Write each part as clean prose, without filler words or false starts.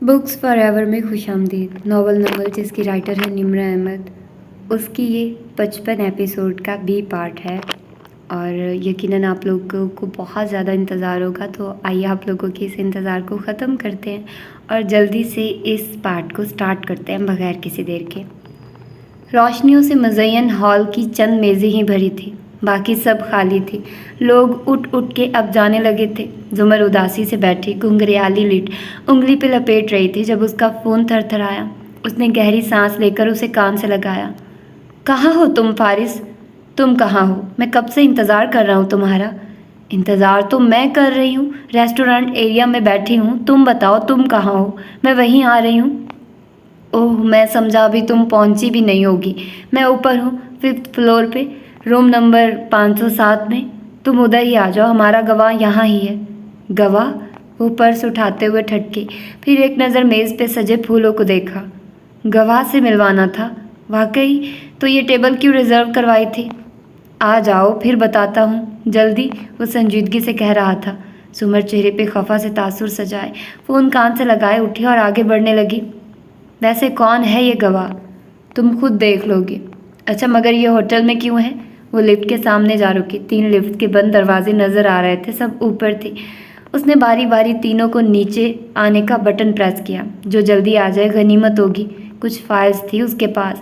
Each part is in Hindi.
बुक्स फॉरएवर में खुशामदीद। नावल नंबर जिसकी राइटर है निम्रा अहमद, उसकी ये 55 एपिसोड का बी पार्ट है और यकीनन आप लोगों को बहुत ज़्यादा इंतज़ार होगा। तो आइए आप लोगों के इस इंतज़ार को ख़त्म करते हैं और जल्दी से इस पार्ट को स्टार्ट करते हैं बगैर किसी देर के। रोशनियों से मुज़य्यन हॉल की चंद मेज़ें ही भरी थी, बाकी सब खाली थी। लोग उठ उठ के अब जाने लगे थे। जुमर उदासी से बैठी घुंघरियाली लिट उंगली पे लपेट रही थी जब उसका फ़ोन थरथराया। उसने गहरी सांस लेकर उसे कान से लगाया। कहाँ हो तुम फारिस? तुम कहाँ हो? मैं कब से इंतज़ार कर रहा हूँ तुम्हारा। इंतज़ार तो मैं कर रही हूँ, रेस्टोरेंट एरिया में बैठी हूँ। तुम बताओ तुम कहाँ हो? मैं वहीं आ रही हूँ। ओह, मैं समझा अभी तुम पहुंची भी नहीं होगी। मैं ऊपर हूँ, 5th फ्लोर पे, रूम नंबर 507 में। तुम उधर ही आ जाओ, हमारा गवाह यहाँ ही है। गवाह? वो पर्स उठाते हुए ठटके, फिर एक नज़र मेज़ पे सजे फूलों को देखा। गवाह से मिलवाना था? वाकई? तो ये टेबल क्यों रिज़र्व करवाई थी? आ जाओ फिर बताता हूँ, जल्दी, वो संजीदगी से कह रहा था। सुमर चेहरे पे खफा से तासुर सजाए फ़ोन कान से लगाए उठी और आगे बढ़ने लगी। वैसे कौन है ये गवाह? तुम खुद देख लोगे। अच्छा, मगर ये होटल में क्यों है? वो लिफ्ट के सामने जा रुकी। 3 लिफ्ट के बंद दरवाजे नज़र आ रहे थे, सब ऊपर थे। उसने बारी बारी तीनों को नीचे आने का बटन प्रेस किया। जो जल्दी आ जाए गनीमत होगी। कुछ फाइल्स थी उसके पास,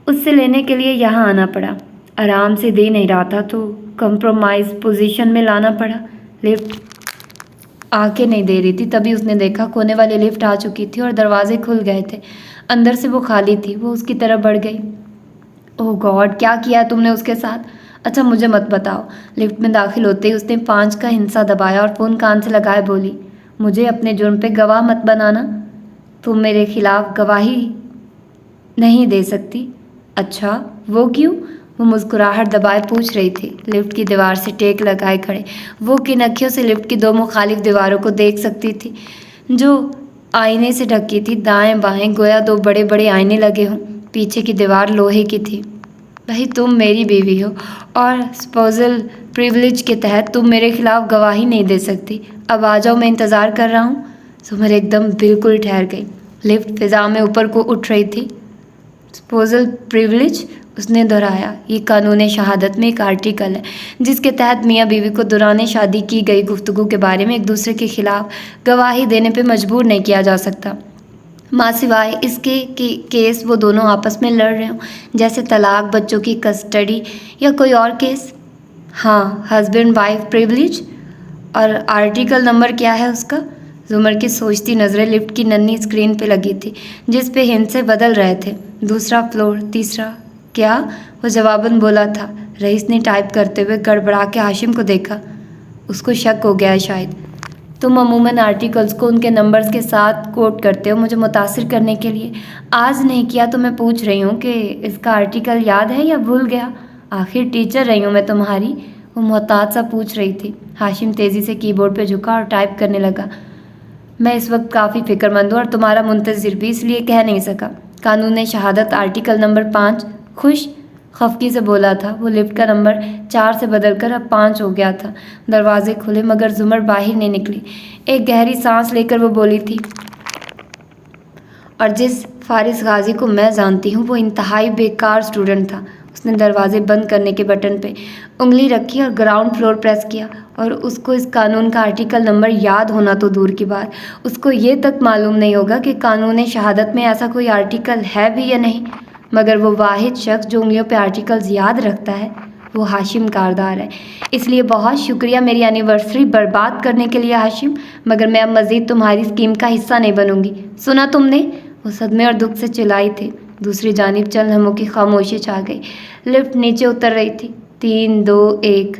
उससे लेने के लिए यहाँ आना पड़ा। आराम से दे नहीं रहा था तो कंप्रोमाइज़ पोजीशन में लाना पड़ा। लिफ्ट आके नहीं दे रही थी, तभी उसने देखा कोने वाली लिफ्ट आ चुकी थी और दरवाजे खुल गए थे। अंदर से वो खाली थी। वो उसकी तरफ बढ़ गई। ओह गॉड, क्या किया तुमने उसके साथ? अच्छा मुझे मत बताओ। लिफ्ट में दाखिल होते ही उसने 5 का हिंसा दबाया और फ़ोन कान से लगाए बोली, मुझे अपने जुर्म पे गवाह मत बनाना। तुम मेरे खिलाफ गवाही नहीं दे सकती। अच्छा, वो क्यों? वो मुस्कुराहट दबाए पूछ रही थी। लिफ्ट की दीवार से टेक लगाए खड़े वो किन अखियों से लिफ्ट की 2 मुखालिफ दीवारों को देख सकती थी जो आईने से ढकी थी। दाएं बाएं गोया 2 बड़े बड़े आईने लगे हों। पीछे की दीवार लोहे की थी। भाई तुम मेरी बीवी हो और स्पोजल प्रिविलेज के तहत तुम मेरे खिलाफ गवाही नहीं दे सकती। अब आ जाओ, मैं इंतज़ार कर रहा हूँ। सुमर एकदम बिल्कुल ठहर गई। लिफ्ट फिजा में ऊपर को उठ रही थी। स्पोजल प्रिविलेज, उसने दोहराया। ये कानून शहादत में एक आर्टिकल है जिसके तहत मियाँ बीवी को दौरान शादी की गई गुफ्तगू के बारे में एक दूसरे के खिलाफ गवाही देने पे मजबूर नहीं किया जा सकता, माँ सिवाय इसके कि केस वो दोनों आपस में लड़ रहे हों, जैसे तलाक, बच्चों की कस्टडी या कोई और केस। हाँ, हस्बैंड वाइफ प्रिविलेज। और आर्टिकल नंबर क्या है उसका? जुमर की सोचती नज़रें लिफ्ट की नन्ही स्क्रीन पे लगी थी जिस पे हिंसे बदल रहे थे। 2रा फ्लोर, 3रा। क्या? वो जवाबन बोला था। रईस ने टाइप करते हुए गड़बड़ा के हाशिम को देखा। उसको शक हो गया है शायद। तुम अमूमन आर्टिकल्स को उनके नंबर्स के साथ कोट करते हो मुझे मुतासिर करने के लिए। आज नहीं किया तो मैं पूछ रही हूँ कि इसका आर्टिकल याद है या भूल गया? आखिर टीचर रही हूँ मैं तुम्हारी, वो मोहताज सा पूछ रही थी। हाशिम तेज़ी से कीबोर्ड पे झुका और टाइप करने लगा। मैं इस वक्त काफ़ी फ़िक्रमंद हूँ और तुम्हारा मुंतज़िर भी, इसलिए कह नहीं सका। कानून शहादत आर्टिकल नंबर 5। खुश? खफकी से बोला था। वो लिफ्ट का नंबर 4 से बदलकर अब 5 हो गया था। दरवाजे खुले मगर जुमर बाहर नहीं निकली। एक गहरी सांस लेकर वो बोली थी, और जिस फारिस गाजी को मैं जानती हूँ वो इंतहाई बेकार स्टूडेंट था। उसने दरवाजे बंद करने के बटन पे उंगली रखी और ग्राउंड फ्लोर प्रेस किया। और उसको इस कानून का आर्टिकल नंबर याद होना तो दूर की बात, उसको ये तक मालूम नहीं होगा कि कानून शहादत में ऐसा कोई आर्टिकल है भी या नहीं। मगर वो वाहिद शख्स जो उंगलियों पे आर्टिकल्स याद रखता है वो हाशिम कारदार है। इसलिए बहुत शुक्रिया मेरी एनिवर्सरी बर्बाद करने के लिए हाशिम, मगर मैं अब मज़ीद तुम्हारी स्कीम का हिस्सा नहीं बनूंगी। सुना तुमने? वो सदमे और दुख से चिल्लाई थी। दूसरी जानिब चंद लम्हों की खामोशी छा गई। लिफ्ट नीचे उतर रही थी। 3, 2, 1।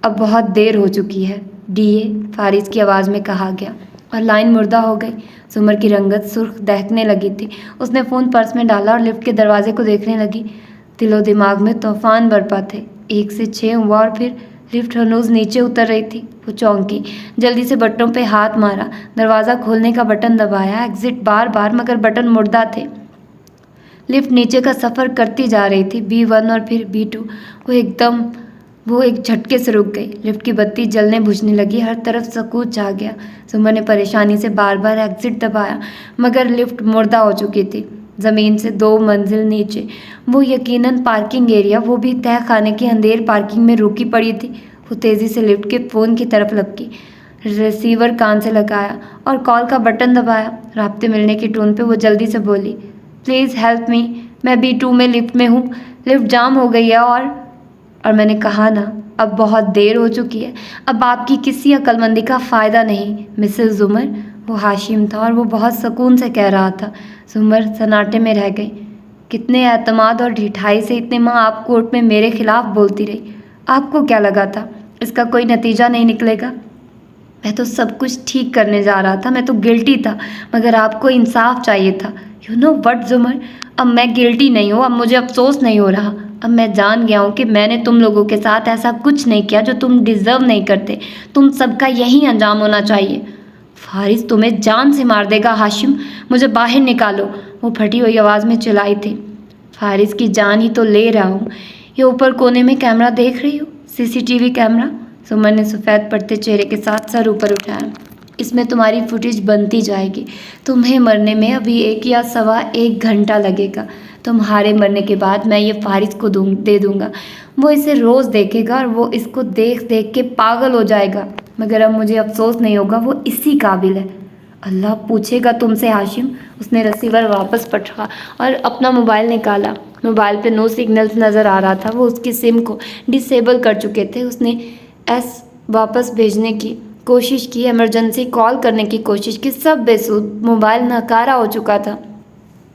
अब बहुत देर हो चुकी है, डीए, फारिस की आवाज़ में कहा गया और लाइन मुर्दा हो गई। सुमर की रंगत सुर्ख दहकने लगी थी। उसने फ़ोन पर्स में डाला और लिफ्ट के दरवाजे को देखने लगी। दिलो दिमाग में तूफान बरपा थे। 1 से 6 हुआ और फिर लिफ्ट हनूज नीचे उतर रही थी। वो चौंकी, जल्दी से बटनों पे हाथ मारा, दरवाज़ा खोलने का बटन दबाया, एग्जिट बार बार, मगर बटन मुर्दा थे। लिफ्ट नीचे का सफ़र करती जा रही थी। B1 और फिर B2। वो एकदम वो एक झटके से रुक गई। लिफ्ट की बत्ती जलने बुझने लगी, हर तरफ सकूत छा गया। सुमन ने परेशानी से बार बार एग्जिट दबाया, मगर लिफ्ट मुर्दा हो चुकी थी। ज़मीन से 2 मंजिल नीचे वो यकीनन पार्किंग एरिया, वो भी तह खाने की अंधेर पार्किंग में रुकी पड़ी थी। वो तेज़ी से लिफ्ट के फ़ोन की तरफ लपकी, रिसीवर कान से लगाया और कॉल का बटन दबाया। राब्ते मिलने की टोन पे वो जल्दी से बोली, प्लीज़ हेल्प मी, मैं B2 में लिफ्ट में हूँ, लिफ्ट जाम हो गई है और मैंने कहा ना, अब बहुत देर हो चुकी है, अब आपकी किसी अक्लमंदी का फ़ायदा नहीं मिसेस ज़ुमर। वो हाशिम था और वो बहुत सुकून से कह रहा था। ज़ुमर सन्नाटे में रह गई। कितने एतमाद और ढिठाई से इतने माह आप कोर्ट में मेरे खिलाफ बोलती रही। आपको क्या लगा था इसका कोई नतीजा नहीं निकलेगा? मैं तो सब कुछ ठीक करने जा रहा था, मैं तो गिल्टी था, मगर आपको इंसाफ चाहिए था। यू नो वट ज़ुमर, अब मैं गिल्टी नहीं हूँ, अब मुझे अफसोस नहीं हो रहा। अब मैं जान गया हूँ कि मैंने तुम लोगों के साथ ऐसा कुछ नहीं किया जो तुम डिज़र्व नहीं करते। तुम सबका यही अंजाम होना चाहिए। फारिस तुम्हें जान से मार देगा हाशिम, मुझे बाहर निकालो, वो फटी हुई आवाज़ में चिल्लाई थी। फारिस की जान ही तो ले रहा हूँ। ये ऊपर कोने में कैमरा देख रही हो, CCTV कैमरा? सुमन ने सफ़ेद पड़ते चेहरे के साथ सर ऊपर उठाया। इसमें तुम्हारी फुटेज बनती जाएगी। तुम्हें मरने में अभी 1 या सवा 1 घंटा लगेगा। तुम्हारे मरने के बाद मैं ये फारिस को दे दूँगा। वो इसे रोज़ देखेगा और वो इसको देख देख के पागल हो जाएगा, मगर अब मुझे अफसोस नहीं होगा, वो इसी काबिल है। अल्लाह पूछेगा तुमसे हाशिम। उसने रिसीवर वापस पटका और अपना मोबाइल निकाला। मोबाइल पे नो सिग्नल्स नज़र आ रहा था। वो उसकी सिम को डिसेबल कर चुके थे। उसने वापस भेजने की कोशिश की, इमरजेंसी कॉल करने की कोशिश की, सब बेसुध। मोबाइल नकारा हो चुका था।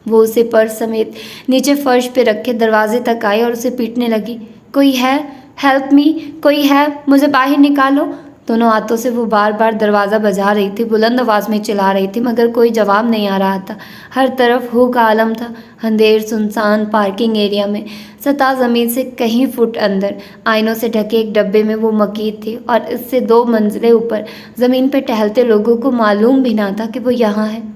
वो उसे पर्स समेत नीचे फर्श पे रखे दरवाजे तक आई और उसे पीटने लगी। कोई है? हेल्प मी, कोई है? मुझे बाहर निकालो। दोनों हाथों से वो बार बार दरवाज़ा बजा रही थी, बुलंद आवाज़ में चिल्ला रही थी, मगर कोई जवाब नहीं आ रहा था। हर तरफ हू का आलम था। अंधेर सुनसान पार्किंग एरिया में सतह ज़मीन से कहीं फुट अंदर आइनों से ढके एक डब्बे में वो मकीद थी और इससे 2 मंजिलें ऊपर ज़मीन पर टहलते लोगों को मालूम भी ना था कि वो यहाँ है।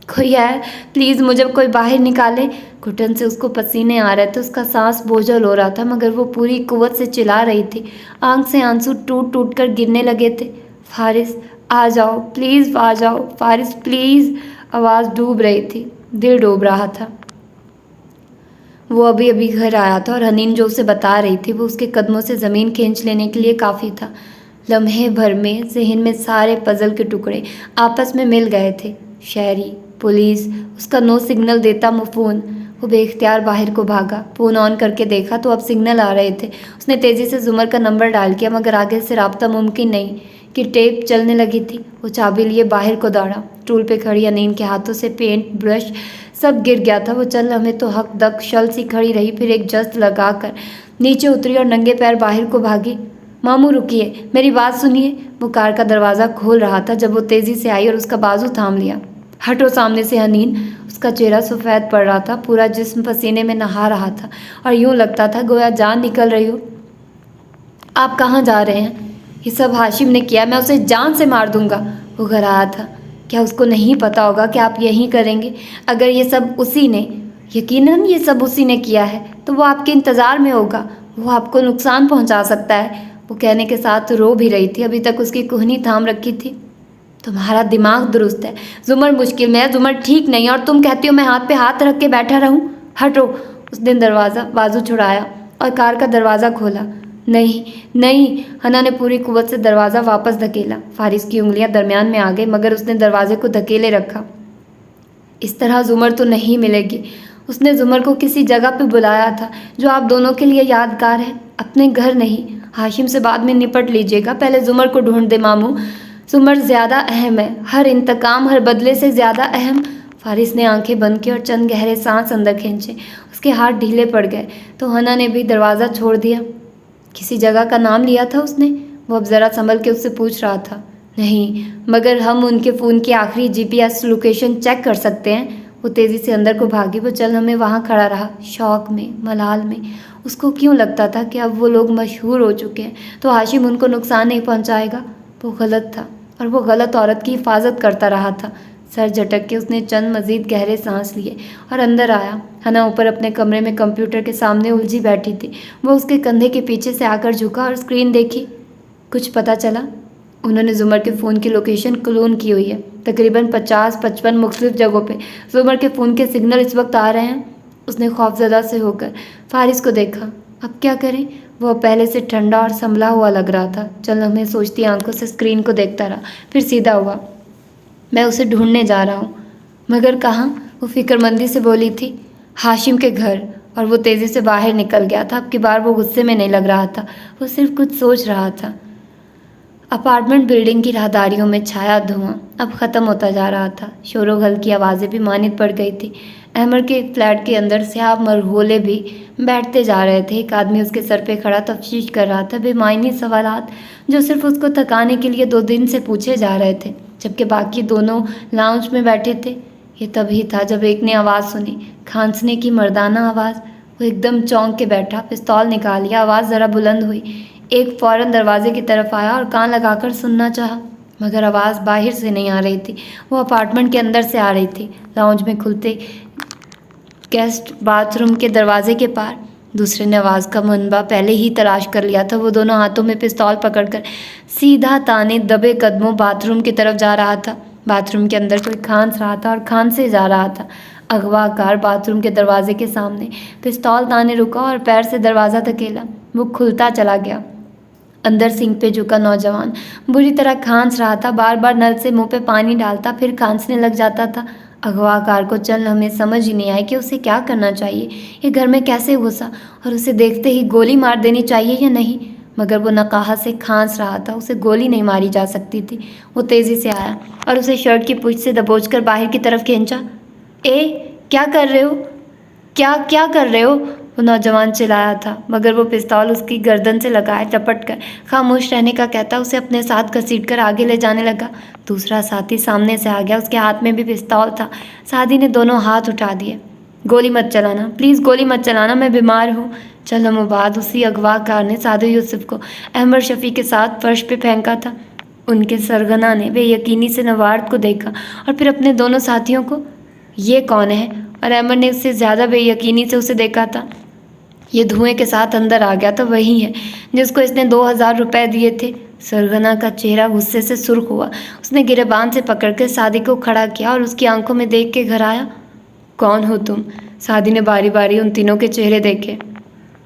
कोई है? प्लीज़ मुझे कोई बाहर निकाले। घुटन से उसको पसीने आ रहे थे, उसका सांस बोझल हो रहा था, मगर वो पूरी कुव्वत से चिल्ला रही थी। आंख से आंसू टूट टूट कर गिरने लगे थे। फारिस आ जाओ, प्लीज़ आ जाओ, फारिस प्लीज़। आवाज़ डूब रही थी, दिल डूब रहा था। वो अभी अभी घर आया था और हनीन जो उसे बता रही थी वो उसके कदमों से ज़मीन खींच लेने के लिए काफ़ी था। लम्हे भर में जहन में सारे पज़ल के टुकड़े आपस में मिल गए थे। शहरी, पुलिस, उसका नो सिग्नल देता फ़ोन। वो बेख्तियार बाहर को भागा। फ़ोन ऑन करके देखा तो अब सिग्नल आ रहे थे। उसने तेज़ी से ज़ुमर का नंबर डायल किया, मगर आगे से रब्ता मुमकिन नहीं कि टेप चलने लगी थी। वो चाबी लिए बाहर को दौड़ा। टूल पे खड़ी अनीन के हाथों से पेंट ब्रश सब गिर गया था। वो चल हमें तो हक दक शल सी खड़ी रही, फिर एक जस्त लगाकर नीचे उतरी और नंगे पैर बाहर को भागी। मामू रुकिए, मेरी बात सुनिए। वो कार का दरवाज़ा खोल रहा था जब वो तेज़ी से आई और उसका बाजू थाम लिया। हटो सामने से हनीन। उसका चेहरा सफ़ेद पड़ रहा था, पूरा जिस्म पसीने में नहा रहा था और यूँ लगता था गोया जान निकल रही हो। आप कहाँ जा रहे हैं? ये सब हाशिम ने किया, मैं उसे जान से मार दूंगा। वो घर आया था, क्या उसको नहीं पता होगा कि आप यही करेंगे? अगर ये सब उसी ने, यकीनन ये सब उसी ने किया है, तो वो आपके इंतज़ार में होगा। वो आपको नुकसान पहुंचा सकता है। वो कहने के साथ रो भी रही थी। अभी तक उसकी कुहनी थाम रखी थी। तुम्हारा दिमाग दुरुस्त है, ज़ुमर मुश्किल में है, ज़ुमर ठीक नहीं है, और तुम कहती हो मैं हाथ पे हाथ रख के बैठा रहूं? हटो। उसने दरवाज़ा बाजू छुड़ाया और कार का दरवाज़ा खोला। नहीं नहीं, हना ने पूरी कुव्वत से दरवाज़ा वापस धकेला। फारिस की उंगलियां दरमियान में आ गई, मगर उसने दरवाजे को धकेले रखा। इस तरह ज़ुमर तो नहीं मिलेगी। उसने ज़ुमर को किसी जगह पे बुलाया था जो आप दोनों के लिए यादगार है, अपने घर नहीं। हाशिम से बाद में निपट लीजिएगा, पहले ज़ुमर को ढूंढ दे मामू। ज़ुमर ज़्यादा अहम है, हर इंतकाम, हर बदले से ज़्यादा अहम। फारिस ने आंखें बंद की और चंद गहरे सांस अंदर खींचे। उसके हाथ ढीले पड़ गए तो हना ने भी दरवाज़ा छोड़ दिया। किसी जगह का नाम लिया था उसने? वो अब ज़रा संभल के उससे पूछ रहा था। नहीं, मगर हम उनके फ़ोन की आखिरी GPS लोकेशन चेक कर सकते हैं। वो तेज़ी से अंदर को भागी। वो चल हमें वहाँ खड़ा रहा, शौक में, मलाल में। उसको क्यों लगता था कि अब वो लोग मशहूर हो चुके हैं तो हाशिम उनको नुकसान नहीं पहुँचाएगा। वो गलत था और वो गलत औरत की हिफाजत करता रहा था। सर झटक के उसने चंद मज़ीद गहरे सांस लिए और अंदर आया। हना ऊपर अपने कमरे में कंप्यूटर के सामने उलझी बैठी थी। वो उसके कंधे के पीछे से आकर झुका और स्क्रीन देखी। कुछ पता चला? उन्होंने जुमर के फ़ोन की लोकेशन क्लोन की हुई है। तकरीबन 50-55 मुख्तलिफ जगहों पे जुमर के फ़ोन के सिग्नल इस वक्त आ रहे हैं। उसने खौफजदा से होकर फारिस को देखा। अब क्या करें? वह पहले से ठंडा और संभला हुआ लग रहा था। चल हमें सोचती आंखों से स्क्रीन को देखता रहा, फिर सीधा हुआ। मैं उसे ढूंढने जा रहा हूँ। मगर कहाँ? वो फिक्रमंदी से बोली थी। हाशिम के घर। और वो तेज़ी से बाहर निकल गया था। अब की बार वो गुस्से में नहीं लग रहा था, वो सिर्फ कुछ सोच रहा था। अपार्टमेंट बिल्डिंग की राहदारियों में छाया धुआं अब ख़त्म होता जा रहा था। शोरोगुल की आवाज़ें भी मानित पड़ गई थी। अहमद के फ्लैट के अंदर स्याह मरहूले भी बैठते जा रहे थे। एक आदमी उसके सर पे खड़ा तफ्तीश कर रहा था, बेमायनी सवालात जो सिर्फ उसको थकाने के लिए 2 दिन से पूछे जा रहे थे, जबकि बाकी दोनों लाउंज में बैठे थे। ये तभी था जब एक ने आवाज़ सुनी, खांसने की मर्दाना आवाज़। वो एकदम चौंक के बैठा, पिस्तौल निकाल लिया। आवाज़ ज़रा बुलंद हुई। एक फ़ौरन दरवाजे की तरफ आया और कान लगाकर सुनना चाहा, मगर आवाज़ बाहर से नहीं आ रही थी, वो अपार्टमेंट के अंदर से आ रही थी। लाउंज में खुलते गेस्ट बाथरूम के दरवाजे के पार दूसरे ने आवाज़ का मनबा पहले ही तलाश कर लिया था। वो दोनों हाथों में पिस्तौल पकड़कर सीधा ताने दबे कदमों बाथरूम की तरफ जा रहा था। बाथरूम के अंदर कोई खांस रहा था और खांसे जा रहा था। अगवाकार बाथरूम के दरवाजे के सामने पिस्तौल ताने रुका और पैर से दरवाज़ा धकेला। वो खुलता चला गया। अंदर सिंक पे झुका नौजवान बुरी तरह खांस रहा था। बार बार नल से मुंह पे पानी डालता, फिर खांसने लग जाता था। अगवाकार को चल हमें समझ ही नहीं आई कि उसे क्या करना चाहिए। ये घर में कैसे घुसा और उसे देखते ही गोली मार देनी चाहिए या नहीं? मगर वो नकाहा से खांस रहा था, उसे गोली नहीं मारी जा सकती थी। वो तेज़ी से आया और उसे शर्ट की पूंछ से दबोचकर बाहर की तरफ खींचा। क्या कर रहे हो? क्या कर रहे हो? वो नौजवान चिल्लाया था, मगर वो पिस्तौल उसकी गर्दन से लगाए चपट कर खामोश रहने का कहता उसे अपने साथ घसीटकर आगे ले जाने लगा। दूसरा साथी सामने से आ गया, उसके हाथ में भी पिस्तौल था। सादी ने दोनों हाथ उठा दिए। गोली मत चलाना, प्लीज़ गोली मत चलाना, मैं बीमार हूँ। चंद लम्हों बाद उसी अगवाकार ने सादु यूसुफ को अहमद शफ़ी के साथ फर्श पे फेंका था। उनके सरगना ने बेयकीनी से नवार्ड को देखा और फिर अपने दोनों साथियों को। ये कौन है? और अहमद ने उससे ज़्यादा बेयकीनी से उसे देखा था। ये धुएं के साथ अंदर आ गया तो वही है जिसको इसने 2000 रुपये दिए थे। सरगना का चेहरा गुस्से से सुर्ख हुआ। उसने गिरेबान से पकड़कर सादी को खड़ा किया और उसकी आंखों में देख के घर आया। कौन हो तुम? सादी ने बारी बारी उन तीनों के चेहरे देखे।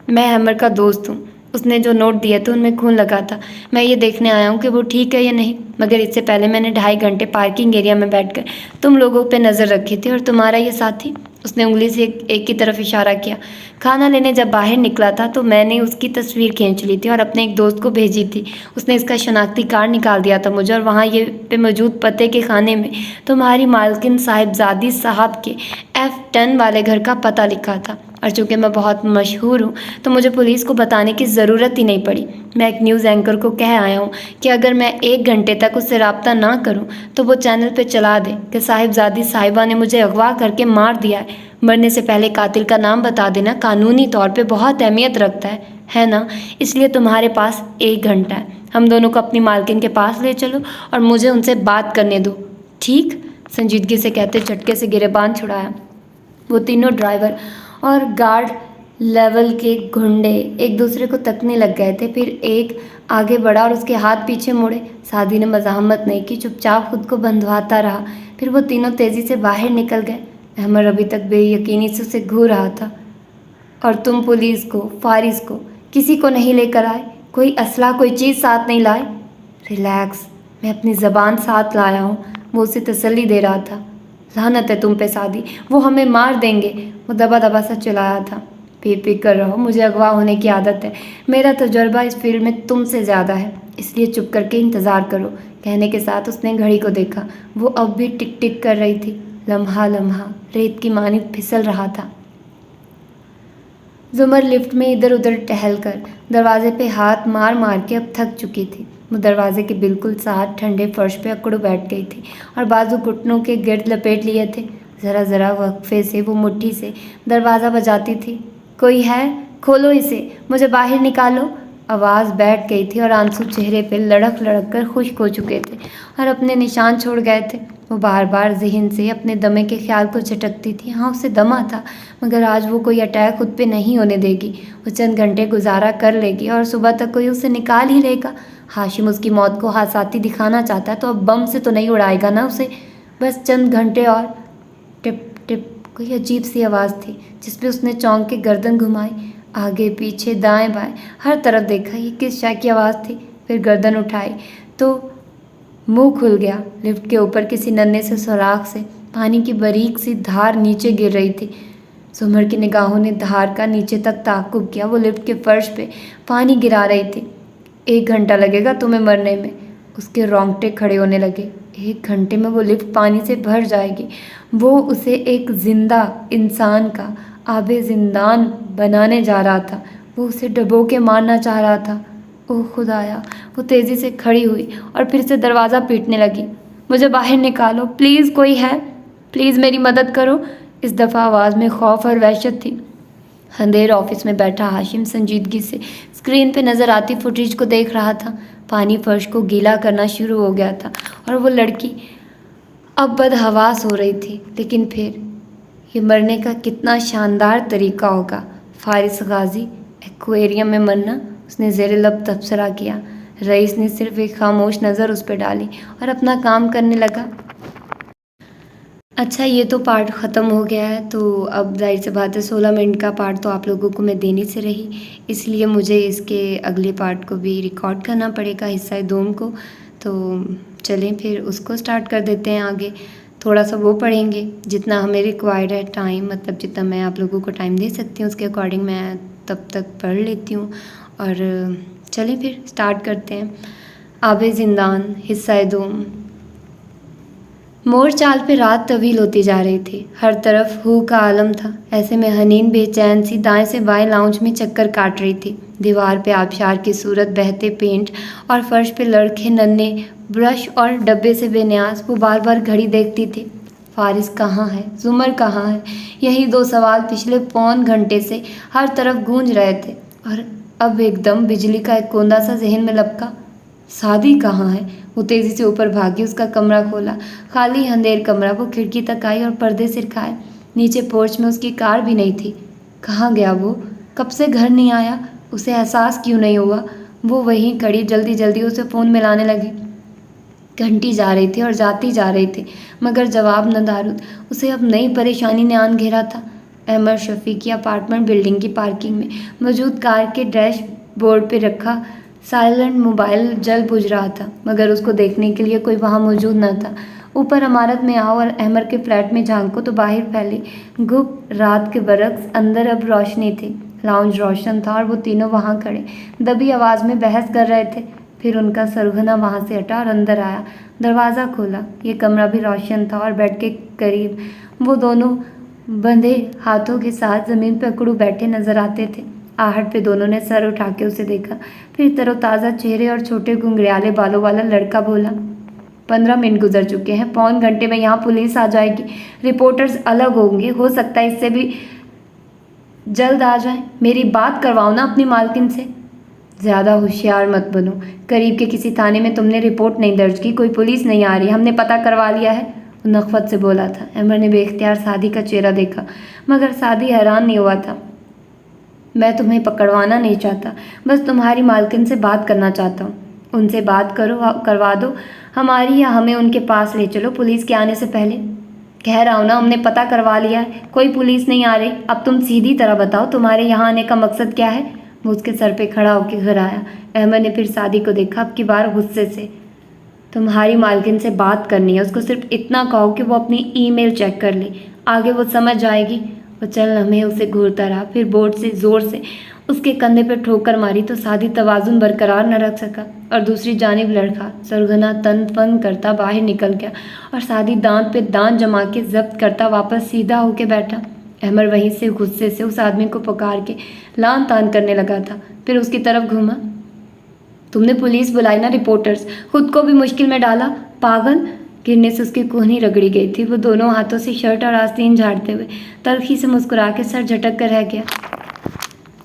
मैं अहमद का दोस्त हूँ। उसने जो नोट दिए थे उनमें खून लगा था। मैं ये देखने आया हूँ कि वो ठीक है या नहीं। मगर इससे पहले मैंने 2.5 घंटे पार्किंग एरिया में बैठकर तुम लोगों पे नज़र रखी थी। और तुम्हारा ये साथी, उसने उंगली से एक की तरफ इशारा किया, खाना लेने जब बाहर निकला था तो मैंने उसकी तस्वीर खींच ली थी और अपने एक दोस्त को भेजी थी। उसने इसका शनाख्ती कार्ड निकाल दिया था मुझे और वहाँ ये पे मौजूद पते के खाने में तुम्हारी मालकिन साहिबजादी साहब के F10 वाले घर का पता लिखा था। और चूँकि मैं बहुत मशहूर हूँ तो मुझे पुलिस को बताने की ज़रूरत ही नहीं पड़ी। मैं एक न्यूज़ एंकर को कह आया हूँ कि अगर मैं 1 घंटे तक उससे रब्ता ना करूँ तो वो चैनल पे चला दे कि साहिबजादी साहिबा ने मुझे अगवा करके मार दिया है। मरने से पहले कातिल का नाम बता देना कानूनी तौर पे बहुत अहमियत रखता है ना? इसलिए तुम्हारे पास 1 घंटा है। हम दोनों को अपनी मालकिन के पास ले चलो और मुझे उनसे बात करने दो, ठीक? संजीदगी से कहते झटके से गिरेबान छुड़ाया। वो तीनों ड्राइवर और गार्ड लेवल के गुंडे एक दूसरे को तकने लग गए थे। फिर एक आगे बढ़ा और उसके हाथ पीछे मुड़े। सादी ने मज़ाहमत नहीं की, चुपचाप खुद को बंधवाता रहा। फिर वो तीनों तेज़ी से बाहर निकल गए। अहमद अभी तक बेयकीनी से उसे घूर रहा था। और तुम पुलिस को, फारिस को, किसी को नहीं लेकर आए? कोई असला, कोई चीज़ साथ नहीं लाए? रिलैक्स, मैं अपनी ज़बान साथ लाया हूँ, वो उसे तसल्ली दे रहा था। लानत है तुम पे सादी, वो हमें मार देंगे, वो दबा दबा सा चिल्लाया था। बेफिक्र रहो, मुझे अगवा होने की आदत है। मेरा तजुर्बा इस फील्ड में तुमसे ज़्यादा है, इसलिए चुप करके इंतज़ार करो। कहने के साथ उसने घड़ी को देखा। वो अब भी टिक टिक कर रही थी। लम्हा लम्हा रेत की मानित फिसल रहा था। जुमर लिफ्ट में इधर उधर टहल कर दरवाजे पे हाथ मार मार के अब थक चुकी थी। वो दरवाजे के बिल्कुल साथ ठंडे फर्श पे अकड़ू बैठ गई थी और बाजू घुटनों के गिर्द लपेट लिए थे। ज़रा ज़रा वक्फे से वो मुट्ठी से दरवाज़ा बजाती थी। कोई है? खोलो इसे, मुझे बाहर निकालो। आवाज़ बैठ गई थी और आंसू चेहरे पे लड़क लड़क कर खुश्क हो चुके थे और अपने निशान छोड़ गए थे। वो बार बार ज़हन से अपने दमे के ख्याल को झटकती थी। हाँ, उसे दमा था, मगर आज वो कोई अटैक खुद पे नहीं होने देगी। वो चंद घंटे गुजारा कर लेगी और सुबह तक कोई उसे निकाल ही लेगा। हाशिम उसकी मौत को हासाती दिखाना चाहता है तो अब बम से तो नहीं उड़ाएगा ना उसे। बस चंद घंटे और। टिप टिप कोई अजीब सी आवाज़ थी जिस पे उसने चौंक के गर्दन घुमाई। आगे पीछे दाएं बाएं हर तरफ देखा, ये किस शय की आवाज़ थी। फिर गर्दन उठाई तो मुंह खुल गया। लिफ्ट के ऊपर किसी नन्हे से सुराख से पानी की बारीक सी धार नीचे गिर रही थी। सुमर की निगाहों ने धार का नीचे तक ताक़ुब किया। वो लिफ्ट के फर्श पे पानी गिरा रही थी। 1 घंटा लगेगा तुम्हें मरने में। उसके रोंगटे खड़े होने लगे। 1 घंटे में वो लिफ्ट पानी से भर जाएगी। वो उसे एक जिंदा इंसान का आबे जिंदान बनाने जा रहा था। वो उसे डबो के मारना चाह रहा था। ओह खुदाया! वो तेज़ी से खड़ी हुई और फिर से दरवाज़ा पीटने लगी। मुझे बाहर निकालो प्लीज़, कोई है? प्लीज़ मेरी मदद करो। इस दफ़ा आवाज़ में खौफ और वहशत थी। अंधेर ऑफिस में बैठा हाशिम संजीदगी से स्क्रीन पे नज़र आती फुटेज को देख रहा था। पानी फर्श को गीला करना शुरू हो गया था और वो लड़की अब बदहवास हो रही थी। लेकिन फिर ये मरने का कितना शानदार तरीका होगा। फारिस गाजी एक्वेरियम में मरना। उसने ज़ेरे लब तबसरा किया। रईस ने सिर्फ एक खामोश नज़र उस पर डाली और अपना काम करने लगा। अच्छा, ये तो पार्ट ख़त्म हो गया है, तो अब जाहिर सी बात है 16 मिनट का पार्ट तो आप लोगों को मैं देनी से रही, इसलिए मुझे इसके अगले पार्ट को भी रिकॉर्ड करना पड़ेगा, हिस्सा दोम को। तो चलें फिर उसको स्टार्ट कर देते हैं आगे। थोड़ा सा वो पढ़ेंगे जितना हमें रिक्वायर्ड है टाइम, मतलब जितना मैं आप लोगों को टाइम दे सकती हूँ उसके अकॉर्डिंग मैं तब तक पढ़ लेती हूँ। और चलें फिर स्टार्ट करते हैं। आबे ज़िंदान हिस्सा दोम। मोर चाल पे रात तवील होती जा रही थी। हर तरफ हू का आलम था। ऐसे में हनीन बेचैन सी दाएं से बाएं लाउंज में चक्कर काट रही थी। दीवार पे आबशार की सूरत, बहते पेंट और फर्श पे लड़के नन्हे ब्रश और डब्बे से बेनियाज। वो बार बार घड़ी देखती थी। फारिस कहाँ है, जुमर कहाँ है, यही 2 सवाल पिछले पौन घंटे से हर तरफ गूंज रहे थे। और अब एकदम बिजली का एक कोंदा सा जहन में लपका। सादी कहाँ है? वो तेज़ी से ऊपर भागी, उसका कमरा खोला। खाली अंधेर कमरा। वो खिड़की तक आई और पर्दे सिरकाए। नीचे पोर्च में उसकी कार भी नहीं थी। कहाँ गया वो? कब से घर नहीं आया? उसे एहसास क्यों नहीं हुआ? वो वहीं खड़ी जल्दी जल्दी उसे फ़ोन मिलाने लगी। घंटी जा रही थी और जाती जा रही थी, मगर जवाब न दारुद। उसे अब नई परेशानी ने आन घेरा था। अहमद शफी की अपार्टमेंट बिल्डिंग की पार्किंग में मौजूद कार के डैशबोर्ड पे रखा साइलेंट मोबाइल जल बुझ रहा था, मगर उसको देखने के लिए कोई वहाँ मौजूद न था। ऊपर इमारत में आओ और अहमद के फ्लैट में झांको तो बाहर फैली गुप्त रात के बरक्स अंदर अब रोशनी थी। लाउंज रोशन था और वो तीनों वहाँ खड़े दबी आवाज़ में बहस कर रहे थे। फिर उनका सरगना वहाँ से हटा और अंदर आया। दरवाज़ा खोला। ये कमरा भी रोशन था और बेड के करीब वो दोनों बंधे हाथों के साथ ज़मीन पर अकड़ू बैठे नजर आते थे। आहट पे दोनों ने सर उठा के उसे देखा। फिर तरोताज़ा चेहरे और छोटे घुंघराले बालों वाला लड़का बोला, 15 मिनट गुजर चुके हैं। पौन घंटे में यहाँ पुलिस आ जाएगी, रिपोर्टर्स अलग होंगे, हो सकता है इससे भी जल्द आ जाए। मेरी बात करवाओ ना अपनी मालकिन से। ज़्यादा होशियार मत बनो। करीब के किसी थाने में तुमने रिपोर्ट नहीं दर्ज की, कोई पुलिस नहीं आ रही, हमने पता करवा लिया है, वो नखवत से बोला था। अमर ने बेख्तियार सादी का चेहरा देखा, मगर सादी हैरान नहीं हुआ था। मैं तुम्हें पकड़वाना नहीं चाहता, बस तुम्हारी मालकिन से बात करना चाहता हूँ। उनसे बात करवा दो हमारी, या हमें उनके पास ले चलो पुलिस के आने से पहले। कह रहा हूँ ना, हमने पता करवा लिया है, कोई पुलिस नहीं आ रही। अब तुम सीधी तरह बताओ तुम्हारे यहाँ आने का मकसद क्या है? वो उसके सर पे खड़ा होकर घर आया। अहमद ने फिर सादी को देखा, अब की बार गुस्से से। तुम्हारी मालकिन से बात करनी है, उसको सिर्फ इतना कहो कि वो अपनी ईमेल चेक कर ले, आगे वो समझ जाएगी। वो चल लम्हे उसे घूरता रहा, फिर बोर्ड से ज़ोर से उसके कंधे पर ठोकर मारी तो सादी तवाज़ुन बरकरार न रख सका और दूसरी जानिब लड़का सरगना तन फन करता बाहर निकल गया और सादी दांत पे दांत जमा के जब्त करता वापस सीधा होके बैठा। अहमद वहीं से गुस्से से उस आदमी को पुकार के लान तान करने लगा था। फिर उसकी तरफ घूमा। तुमने पुलिस बुलाई ना, रिपोर्टर्स, खुद को भी मुश्किल में डाला, पागल। गिरने से उसकी कोहनी रगड़ी गई थी। वो दोनों हाथों से शर्ट और आस्तीन झाड़ते हुए तल्खी से मुस्कुरा के सर झटक कर रह गया।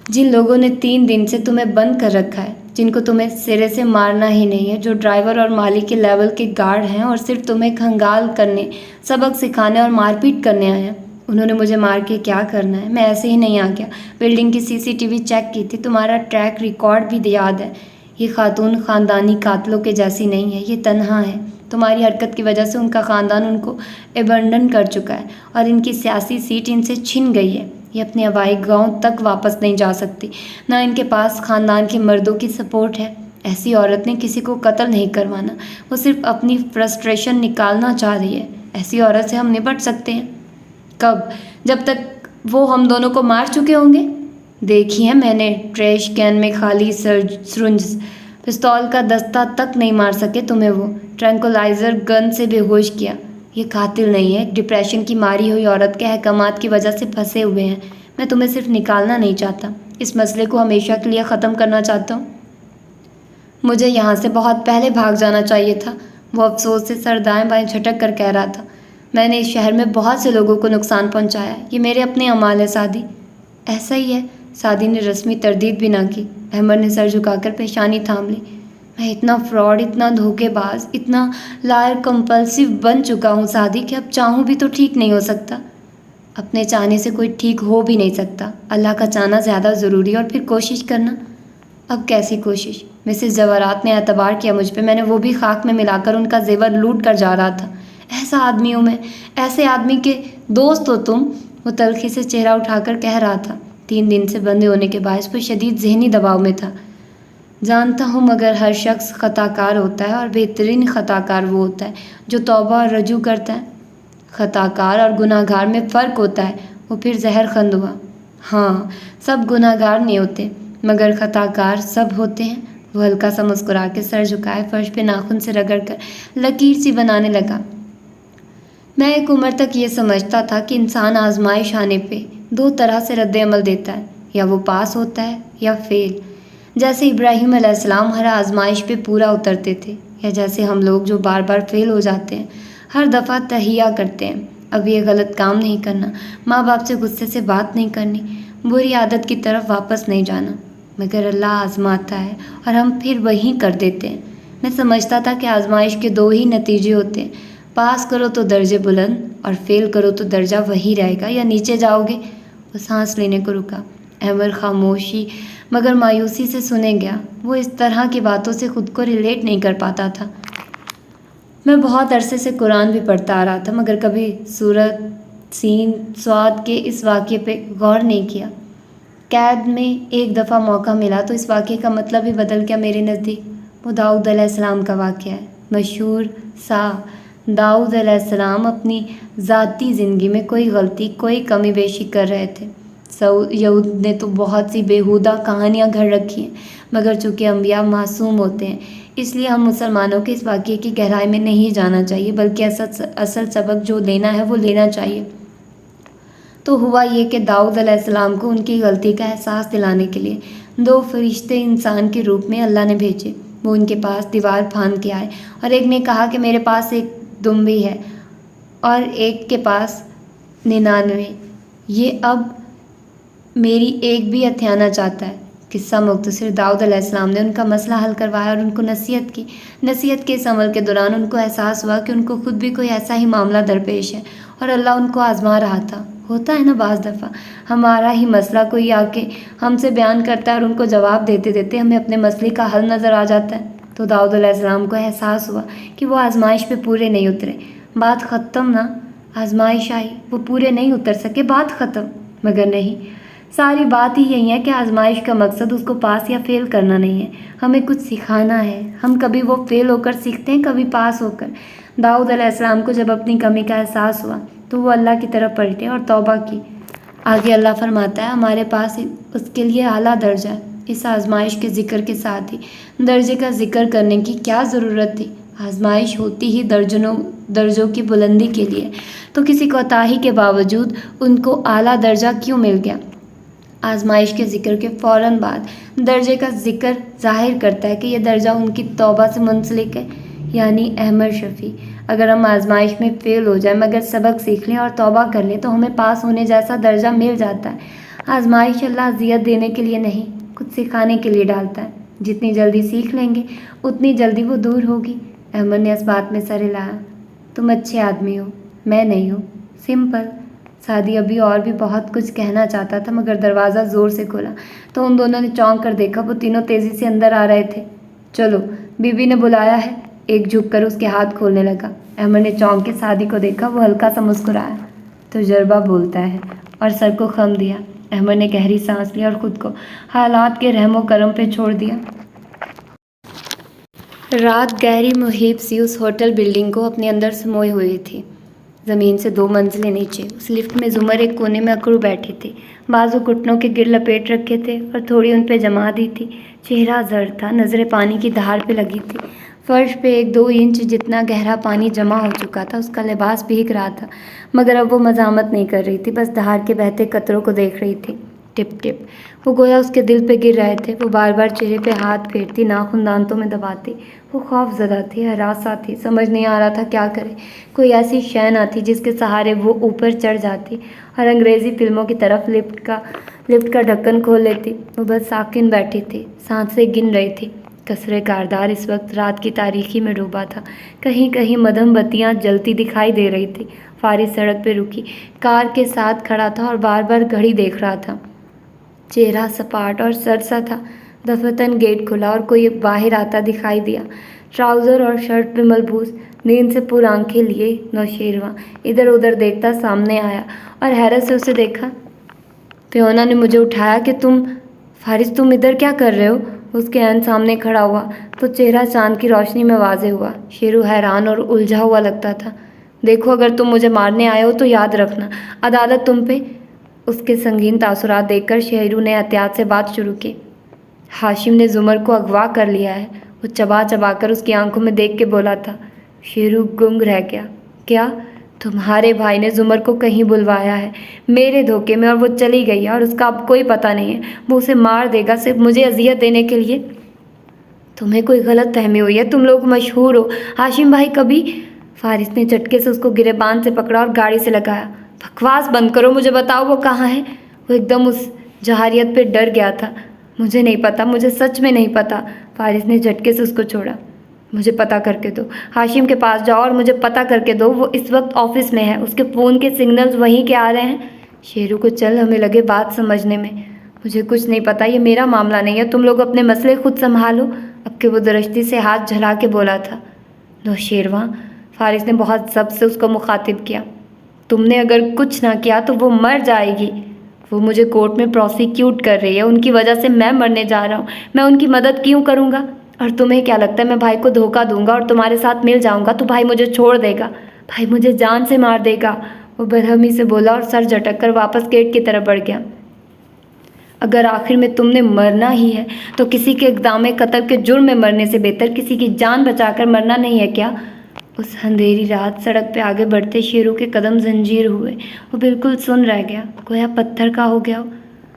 जिन लोगों ने 3 दिन से तुम्हें बंद कर रखा है, जिनको तुम्हें सिरे से मारना ही नहीं है, जो ड्राइवर और मालिक के लेवल के गार्ड हैं और सिर्फ तुम्हें खंगाल करने, सबक सिखाने और मारपीट करने आए हैं, उन्होंने मुझे मार के क्या करना है। मैं ऐसे ही नहीं आ गया। बिल्डिंग की सीसीटीवी चेक की थी, तुम्हारा ट्रैक रिकॉर्ड भी याद है। ये खातून ख़ानदानी कातलों के जैसी नहीं है, ये तन्हा है। तुम्हारी हरकत की वजह से उनका ख़ानदान उनको एबंडन कर चुका है और इनकी सियासी सीट इनसे छिन गई है। ये अपने आबाई गांव तक वापस नहीं जा सकती, ना इनके पास ख़ानदान के मर्दों की सपोर्ट है। ऐसी औरत ने किसी को कत्ल नहीं करवाना, वो सिर्फ अपनी फ्रस्ट्रेशन निकालना चाह रही है। ऐसी औरत से हम निपट सकते हैं। कब? जब तक वो हम दोनों को मार चुके होंगे। देखी है मैंने, ट्रैश कैन में खाली सरुंज, पिस्तौल का दस्ता तक नहीं मार सके तुम्हें। वो ट्रैंकुलाइजर गन से बेहोश किया। ये कातिल नहीं है, डिप्रेशन की मारी हुई औरत के अहकामात की वजह से फंसे हुए हैं। मैं तुम्हें सिर्फ निकालना नहीं चाहता, इस मसले को हमेशा के लिए ख़त्म करना चाहता हूँ। मुझे यहाँ से बहुत पहले भाग जाना चाहिए था, वो अफसोस से सर दाएं बाएं झटक कर कह रहा था। मैंने इस शहर में बहुत से लोगों को नुकसान पहुँचाया, ये मेरे अपने अमाल है सादी। ऐसा ही है, सादी ने रस्मी तरदीद भी ना की। अहमद ने सर झुकाकर पेशानी थाम ली। मैं इतना फ्रॉड, इतना धोखेबाज, इतना लायर कंपल्सिव बन चुका हूँ सादी कि अब चाहूँ भी तो ठीक नहीं हो सकता। अपने चाहने से कोई ठीक हो भी नहीं सकता। अल्लाह का चाहना ज़्यादा ज़रूरी और फिर कोशिश करना। अब कैसी कोशिश? मिसेस जवारात ने एतबार किया मुझ पे। मैंने वो भी खाक में मिलाकर उनका जेवर लूट कर जा रहा था। ऐसा आदमी हूँ मैं, ऐसे आदमी के दोस्त हो तुम। वो तल्खी से चेहरा उठाकर कह रहा था। 3 दिन से बंदे होने के बायस वो शदीद जहनी दबाव में था। जानता हूँ, मगर हर शख्स ख़ताकार होता है और बेहतरीन ख़ताकार वो होता है जो तौबा और रजू करता है। ख़ताकार और गुनाहगार में फ़र्क होता है। वो फिर जहर खंद हुआ। हाँ, सब गुनाहगार नहीं होते, मगर ख़ताकार सब होते हैं। वो हल्का सा मुस्कुरा के सर झुकाए फर्श पे नाखून से रगड़ कर लकीर सी बनाने लगा। मैं एक उम्र तक ये समझता था कि इंसान आजमाइश आने पे 2 तरह से रद्द अमल देता है, या वो पास होता है या फेल। जैसे इब्राहीम अलैहिस्सलाम हर आजमाइश पे पूरा उतरते थे, या जैसे हम लोग जो बार बार फेल हो जाते हैं, हर दफ़ा तहिया करते हैं अब ये गलत काम नहीं करना, माँ बाप से गुस्से से बात नहीं करनी, बुरी आदत की तरफ वापस नहीं जाना। मगर अल्लाह आजमाता है और हम फिर वही कर देते हैं। मैं समझता था कि आजमाइश के 2 ही नतीजे होते हैं, पास करो तो दर्जे बुलंद और फेल करो तो दर्जा वही रहेगा या नीचे जाओगे। वो सांस लेने को रुका। अहमद खामोशी मगर मायूसी से सुने गया। वो इस तरह की बातों से ख़ुद को रिलेट नहीं कर पाता था। मैं बहुत अरसे से कुरान भी पढ़ता आ रहा था, मगर कभी सूरत सीन स्वाद के इस वाक़े पे गौर नहीं किया। कैद में एक दफ़ा मौका मिला तो इस वाक़े का मतलब ही बदल गया मेरे नज़दीक। वो दाऊद अलैहिस्सलाम का वाक़या है, मशहूर सा। दाऊद अलैहिस्सलाम अपनी ज़ाती ज़िंदगी में कोई गलती, कोई कमी बेशी कर रहे थे। यहूद ने तो बहुत सी बेहुदा कहानियाँ घर रखी हैं, मगर चूँकि अम्बिया मासूम होते हैं, इसलिए हम मुसलमानों के इस वाक़े की गहराई में नहीं जाना चाहिए, बल्कि असल सबक जो लेना है वो लेना चाहिए। तो हुआ ये कि दाऊद अलैहिस्सलाम को उनकी गलती का एहसास दिलाने के लिए 2 फरिश्ते इंसान के रूप में अल्लाह ने भेजे। वो उनके पास दीवार फांद के आए और एक ने कहा कि मेरे पास एक दुम्बी है और एक के पास 99। ये अब मेरी एक भी हथियाना चाहता है। किस्सा मुख्तसर, दाऊद अलैहिस्सलाम ने उनका मसला हल करवाया और उनको नसीहत की। नसीहत के इस अमल के दौरान उनको एहसास हुआ कि उनको खुद भी कोई ऐसा ही मामला दरपेश है और अल्लाह उनको आजमा रहा था। होता है ना बाज़ दफ़ा हमारा ही मसला कोई आके हमसे बयान करता है और उनको जवाब देते देते हमें अपने मसले का हल नज़र आ जाता है। तो दाऊद अलैहिस्सलाम को एहसास हुआ कि वो आजमाइश पे पूरे नहीं उतरे। बात ख़त्म ना, आजमाइश आई, वो पूरे नहीं उतर सके, बात ख़त्म। मगर नहीं, सारी बात ही यही है कि आजमाइश का मकसद उसको पास या फेल करना नहीं है, हमें कुछ सिखाना है। हम कभी वो फेल होकर सीखते हैं, कभी पास होकर। दाऊद अलैहिस्सलाम को जब अपनी कमी का एहसास हुआ तो वो अल्लाह की तरफ पलटे और तौबा की। आगे अल्लाह फरमाता है, हमारे पास उसके लिए आला दर्जा है। इस आजमाइश के ज़िक्र के साथ ही दर्जे का ज़िक्र करने की क्या ज़रूरत थी? आजमाइश होती ही दर्जों की बुलंदी के लिए, तो किसी कोताही के बावजूद उनको आला दर्जा क्यों मिल गया? आजमाइश के ज़िक्र के फ़ौरन बाद दर्जे का ज़िक्र ज़ाहिर करता है कि यह दर्जा उनकी तौबा से मुंसलिक है, यानी अहमद शफ़ी। अगर हम आजमाइश में फ़ेल हो जाए मगर सबक सीख लें और तौबा कर लें तो हमें पास होने जैसा दर्जा मिल जाता है। आजमाइश अल्लाह अजियत देने के लिए नहीं, कुछ सिखाने के लिए डालता है। जितनी जल्दी सीख लेंगे उतनी जल्दी वो दूर होगी। अहमद ने इस बात में सर हिलाया। तुम अच्छे आदमी हो, मैं नहीं हूँ। सिंपल। सादी अभी और भी बहुत कुछ कहना चाहता था, मगर दरवाज़ा ज़ोर से खोला तो उन दोनों ने चौंक कर देखा। वो तीनों तेज़ी से अंदर आ रहे थे। चलो, बीवी ने बुलाया है। एक झुककर उसके हाथ खोलने लगा। अहमद ने चौंक के सादी को देखा। वो हल्का सा मुस्कुराया। तजुर्बा बोलता है, और सर को खम दिया। अहमद ने गहरी सांस ली और खुद को हालात के रहमो करम पे छोड़ दिया। रात गहरी मुहीब सी उस होटल बिल्डिंग को अपने अंदर समोए हुई थी। ज़मीन से 2 मंजिलें नीचे उस लिफ्ट में जुमर एक कोने में अकड़ू बैठी थी। बाजू घुटनों के गिर लपेट रखे थे और थोड़ी उन पे जमा दी थी। चेहरा जर्द था, नज़रें पानी की धार पे लगी थी। फर्श पे 1-2 इंच जितना गहरा पानी जमा हो चुका था। उसका लिबास भीग रहा था, मगर अब वो मजामत नहीं कर रही थी, बस धार के बहते कतरों को देख रही थी। टिप टिप वो गोया उसके दिल पे गिर रहे थे। वो बार बार चेहरे पे हाथ फेरती, नाखून दांतों में दबाती। वो खौफज़दा थी, हरासा थी, समझ नहीं आ रहा था क्या करे। कोई ऐसी शय ना थी जिसके सहारे वो ऊपर चढ़ जाती और अंग्रेज़ी फिल्मों की तरफ लिफ्ट का ढक्कन खोल लेती। वो बस साकिन बैठी थी, सांसें गिन रही थी। कसरे कारदार इस वक्त रात की तारीकी में डूबा था। कहीं कहीं मध्यम बत्तियाँ जलती दिखाई दे रही थी। फारिस सड़क पे रुकी कार के साथ खड़ा था और बार बार घड़ी देख रहा था। चेहरा सपाट और सरसा था। दफतन गेट खुला और कोई बाहर आता दिखाई दिया। ट्राउज़र और शर्ट पे मलबूस, नींद से पूरी आंखें लिए नौशेरवा इधर उधर देखता सामने आया और हैरत से उसे देखा। फियोना ने मुझे उठाया कि फारिस तुम इधर क्या कर रहे हो? उसके ऐन सामने खड़ा हुआ तो चेहरा चांद की रोशनी में वाज़े हुआ। शेरू हैरान और उलझा हुआ लगता था। देखो, अगर तुम मुझे मारने आए हो तो याद रखना, अदालत तुम पे। उसके संगीन तासुरात देखकर शेरू ने एहतियात से बात शुरू की। हाशिम ने जुमर को अगवा कर लिया है। वो चबा चबा कर उसकी आंखों में देख के बोला था। शेरू गुंग रह गया। क्या? तुम्हारे भाई ने जुमर को कहीं बुलवाया है मेरे धोखे में, और वो चली गई है और उसका अब कोई पता नहीं है। वो उसे मार देगा सिर्फ मुझे अजियत देने के लिए। तुम्हें कोई गलत फहमी हुई है, तुम लोग मशहूर हो। हाशिम भाई कभी। फारिस ने झटके से उसको गिरेबान से पकड़ा और गाड़ी से लगाया। बकवास बंद करो, मुझे बताओ वो कहाँ है। वो एकदम उस जहारियत पे डर गया था। मुझे नहीं पता, मुझे सच में नहीं पता। फारिस ने झटके से उसको छोड़ा। मुझे पता करके दो, हाशिम के पास जाओ और मुझे पता करके दो। वो इस वक्त ऑफिस में है, उसके फ़ोन के सिग्नल्स वहीं के आ रहे हैं। शेरू को चल हमें लगे बात समझने में। मुझे कुछ नहीं पता, ये मेरा मामला नहीं है, तुम लोग अपने मसले खुद संभालो। अब के वो दरश्ती से हाथ झला के बोला था। नौशेरवा, फारिस ने बहुत जब्त से उसको मुखातिब किया। तुमने अगर कुछ ना किया तो वो मर जाएगी। वो मुझे कोर्ट में प्रोसिक्यूट कर रही है, उनकी वजह से मैं मरने जा रहा हूँ। मैं उनकी मदद क्यों करूँगा? और तुम्हें क्या लगता है मैं भाई को धोखा दूंगा और तुम्हारे साथ मिल जाऊंगा तो भाई मुझे छोड़ देगा? भाई मुझे जान से मार देगा। वो बदहमी से बोला और सर झटक कर वापस गेट की तरफ बढ़ गया। अगर आखिर में तुमने मरना ही है तो किसी के इक़दाम कत्ल के जुर्म में मरने से बेहतर किसी की जान बचाकर मरना नहीं है क्या? उस अंधेरी रात सड़क पे आगे बढ़ते शेरू के कदम जंजीर हुए। वो बिल्कुल सुन रह गया, गोया पत्थर का हो गया हो।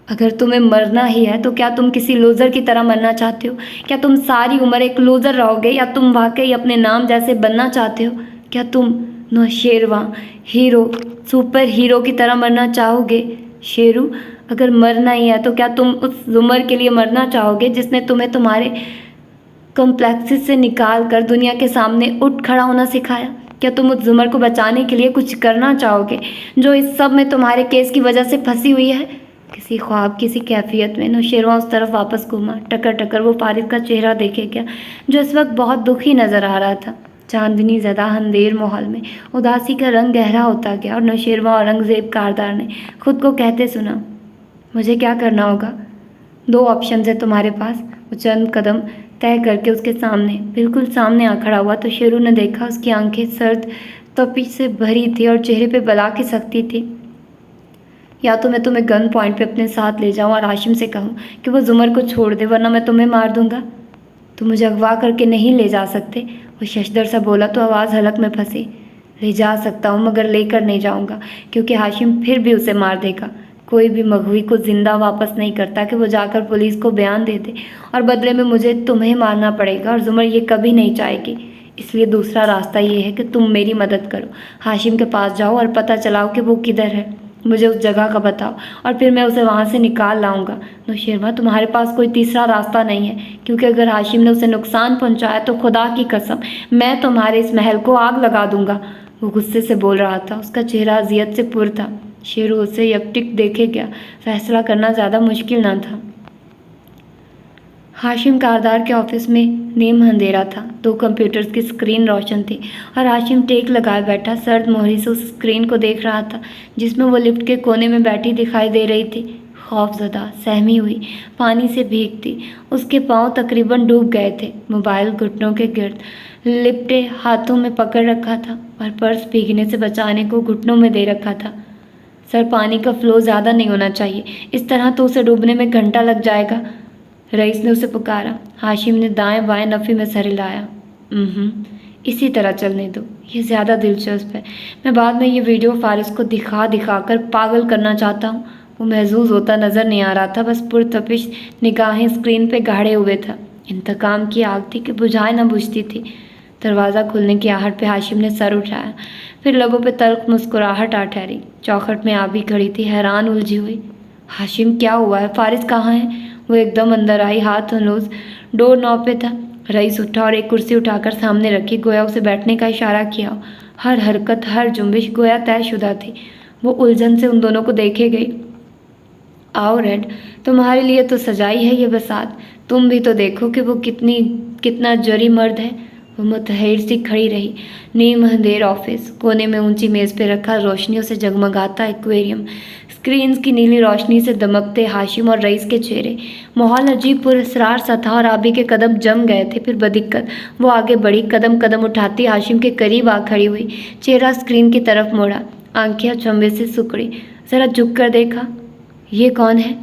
अगर तुम्हें मरना ही है तो क्या तुम किसी लूज़र की तरह मरना चाहते हो? क्या तुम सारी उम्र एक लूज़र रहोगे, या तुम वाकई अपने नाम जैसे बनना चाहते हो? क्या तुम नौशेरवा हीरो, सुपर हीरो की तरह मरना चाहोगे? शेरू, अगर मरना ही है तो क्या तुम उस जुमर के लिए मरना चाहोगे जिसने तुम्हें तुम्हारे कॉम्प्लेक्सेस से निकाल कर दुनिया के सामने उठ खड़ा होना सिखाया? क्या तुम उस जुमर को बचाने के लिए कुछ करना चाहोगे जो इस सब में तुम्हारे केस की वजह से फंसी हुई है? किसी ख्वाब, किसी कैफियत में नौशेरवा उस तरफ वापस घूमा। टकर टकर वो फारिस का चेहरा देखे क्या, जो इस वक्त बहुत दुखी नज़र आ रहा था। चांदनी ज़दा अंधेर माहौल में उदासी का रंग गहरा होता गया और नौशेरवा औरंगज़ेब कारदार ने खुद को कहते सुना, मुझे क्या करना होगा? 2 ऑप्शन है तुम्हारे पास। वो चंद कदम तय करके उसके सामने, बिल्कुल सामने आ खड़ा हुआ तो शेरू ने देखा उसकी आंखें सर्द तपिश से भरी थी और चेहरे पे बला की सख्ती थी। या तो मैं तुम्हें गन पॉइंट पे अपने साथ ले जाऊं और हाशिम से कहूं कि वो जुमर को छोड़ दे, वरना मैं तुम्हें मार दूंगा। तुम मुझे अगवा करके नहीं ले जा सकते। वो शशदर सा बोला तो आवाज़ हलक में फंसी। ले जा सकता हूँ मगर लेकर नहीं जाऊँगा, क्योंकि हाशिम फिर भी उसे मार देगा। कोई भी मगवी को ज़िंदा वापस नहीं करता कि वो जाकर पुलिस को बयान दे दे, और बदले में मुझे तुम्हें मारना पड़ेगा, और जुमर ये कभी नहीं चाहेगी। इसलिए दूसरा रास्ता ये है कि तुम मेरी मदद करो, हाशिम के पास जाओ और पता चलाओ कि वो किधर है। मुझे उस जगह का बताओ और फिर मैं उसे वहाँ से निकाल लाऊंगा। नौशेरवा, तुम्हारे पास कोई तीसरा रास्ता नहीं है, क्योंकि अगर हाशिम ने उसे नुकसान पहुँचाया तो खुदा की कसम मैं तुम्हारे इस महल को आग लगा दूंगा। वो गुस्से से बोल रहा था, उसका चेहरा अजियत से पुर था। शेरू उसे यकटिक देखे गया। फैसला करना ज़्यादा मुश्किल न था। हाशिम कारदार के ऑफिस में नीम अंधेरा था। 2 कंप्यूटर्स की स्क्रीन रोशन थी और हाशिम टेक लगाए बैठा सर्द मोहरी से उस स्क्रीन को देख रहा था जिसमें वो लिफ्ट के कोने में बैठी दिखाई दे रही थी, खौफजदा, सहमी हुई, पानी से भीगती। उसके पांव तकरीबन डूब गए थे। मोबाइल घुटनों के गिर्द लिपटे हाथों में पकड़ रखा था और पर्स भीगने से बचाने को घुटनों में दे रखा था। सर, पानी का फ्लो ज़्यादा नहीं होना चाहिए, इस तरह तो उसे डूबने में घंटा लग जाएगा। रईस ने उसे पुकारा। हाशिम ने दाएं बाएं नफ़ी में सर हिलाया। इसी तरह चलने दो, ये ज़्यादा दिलचस्प है। मैं बाद में ये वीडियो फारिस को दिखा कर पागल करना चाहता हूँ। वो महजूज होता नज़र नहीं आ रहा था, बस पुरतपिश निगाहें स्क्रीन पे गाढ़े हुए था। इंतकाम की आग थी कि बुझाए न बुझती थी। दरवाज़ा खुलने की आहट पे हाशिम ने सर उठाया, फिर लोगों पे तल्ख मुस्कुराहट आ ठहरी। चौखट में आबी खड़ी थी, हैरान उलझी हुई। हाशिम, क्या हुआ है? फारिस कहाँ है? वो एकदम अंदर आई, हाथ हनूज डोर नॉब पे था। रईस उठा और एक कुर्सी उठाकर सामने रखी, गोया उसे बैठने का इशारा किया। हर हरकत, हर जुम्बिश गोया तयशुदा थी। वो उलझन से उन दोनों को देखे गई। आओ रेड, तुम्हारे लिए तो सजाई है ये बसात। तुम भी तो देखो कि वो कितना जरी मर्द है। वो मुतहैर सी खड़ी रही। नीम अंधेर ऑफिस, कोने में ऊंची मेज़ पे रखा रोशनियों से जगमगाता एक्वेरियम, स्क्रीन्स की नीली रोशनी से दमकते हाशिम और रईस के चेहरे। माहौल अजीब पुरस्रार सा था और आबी के कदम जम गए थे। फिर बदिक्कत वो आगे बढ़ी, कदम कदम उठाती हाशिम के करीब आ खड़ी हुई, चेहरा स्क्रीन की तरफ मोड़ा, आंखें अचंभे से सुकड़ी। ज़रा झुक कर देखा। ये कौन है?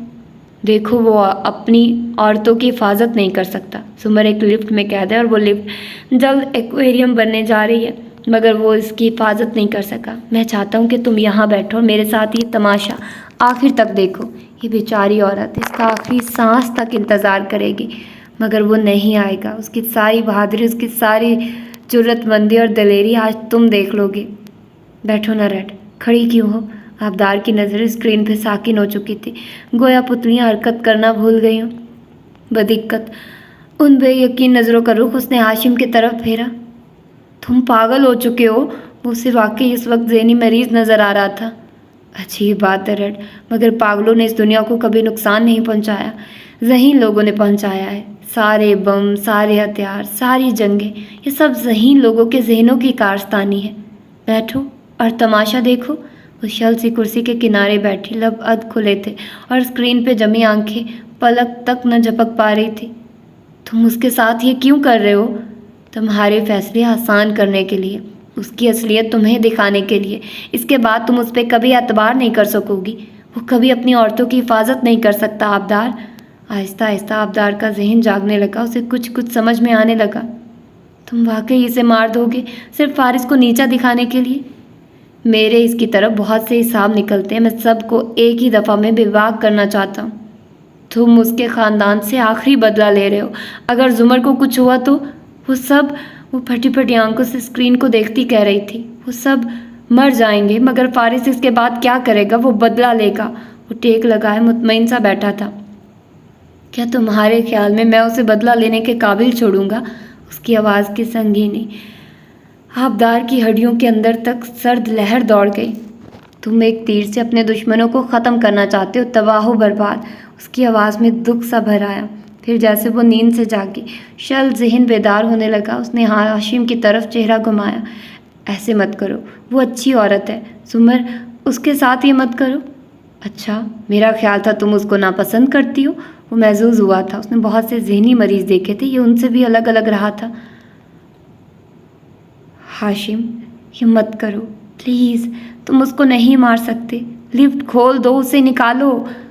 देखो, वो अपनी औरतों की हिफाजत नहीं कर सकता। सुमर एक लिफ्ट में कैद है और वो लिफ्ट जल्द एक्वेरियम बनने जा रही है, मगर वो इसकी हिफाजत नहीं कर सका। मैं चाहता हूँ कि तुम यहाँ बैठो और मेरे साथ ये तमाशा आखिर तक देखो। ये बेचारी औरत इसका आखिरी सांस तक इंतज़ार करेगी, मगर वो नहीं आएगा। उसकी सारी बहादुरी, उसकी सारी जुर्रतमंदी और दलेरी आज तुम देख लोगे। बैठो ना रेड, खड़ी क्यों हो? आबदार की नज़रें स्क्रीन पर साकिन हो चुकी थी, गोया पुतलियाँ हरकत करना भूल गई हों। बदिक्कत उन बेयकीन नज़रों का रुख उसने हाशिम की तरफ फेरा। तुम पागल हो चुके हो। वो उसे वाकई इस वक्त ज़हनी मरीज नज़र आ रहा था। अजीब बात है रेड, मगर पागलों ने इस दुनिया को कभी नुकसान नहीं पहुंचाया, ज़हीन लोगों ने पहुंचाया है। सारे बम, सारे हथियार, सारी जंगें, ये सब ज़हीन लोगों के जहनों की कारस्तानी है। बैठो और तमाशा देखो। वो शल सी कुर्सी के किनारे बैठी, लब अध खुले थे और स्क्रीन पे जमी आंखें पलक तक न झपक पा रही थी। तुम उसके साथ ये क्यों कर रहे हो? तुम्हारे फैसले आसान करने के लिए, उसकी असलियत तुम्हें दिखाने के लिए। इसके बाद तुम उस पर कभी एतबार नहीं कर सकोगी। वो कभी अपनी औरतों की हिफाजत नहीं कर सकता। आबदार, आहिस्ता आहिस्ता आबदार का जहन जागने लगा, उसे कुछ कुछ समझ में आने लगा। तुम वाकई इसे मार दोगे सिर्फ फारिस को नीचा दिखाने के लिए? मेरे इसकी तरफ बहुत से हिसाब निकलते हैं। मैं सबको एक ही दफ़ा में बेवाक करना चाहता हूँ। तुम उसके ख़ानदान से आखिरी बदला ले रहे हो। अगर जुमर को कुछ हुआ तो वो फटी फटी आंखों से स्क्रीन को देखती कह रही थी, वो सब मर जाएंगे, मगर फारिस इसके बाद क्या करेगा? वो बदला लेगा। वो टेक लगाए मुतमईन सा बैठा था। क्या तुम्हारे ख्याल में मैं उसे बदला लेने के काबिल छोड़ूंगा? उसकी आवाज़ की संगीनी आबदार की हड्डियों के अंदर तक सर्द लहर दौड़ गई। तुम एक तीर से अपने दुश्मनों को ख़त्म करना चाहते हो, तबाह बर्बाद। उसकी आवाज़ में दुख सा भर आया। फिर जैसे वो नींद से जागी, शल जहन बेदार होने लगा। उसने हाशिम की तरफ चेहरा घुमाया। ऐसे मत करो, वो अच्छी औरत है। सुमर, उसके साथ ये मत करो। अच्छा, मेरा ख्याल था तुम उसको नापसंद करती हो। वो महजूज हुआ था, उसने बहुत से जहनी मरीज देखे थे, ये उनसे भी अलग अलग रहा था। हाशिम, ये मत करो प्लीज़, तुम उसको नहीं मार सकते। लिफ्ट खोल दो, उसे निकालो।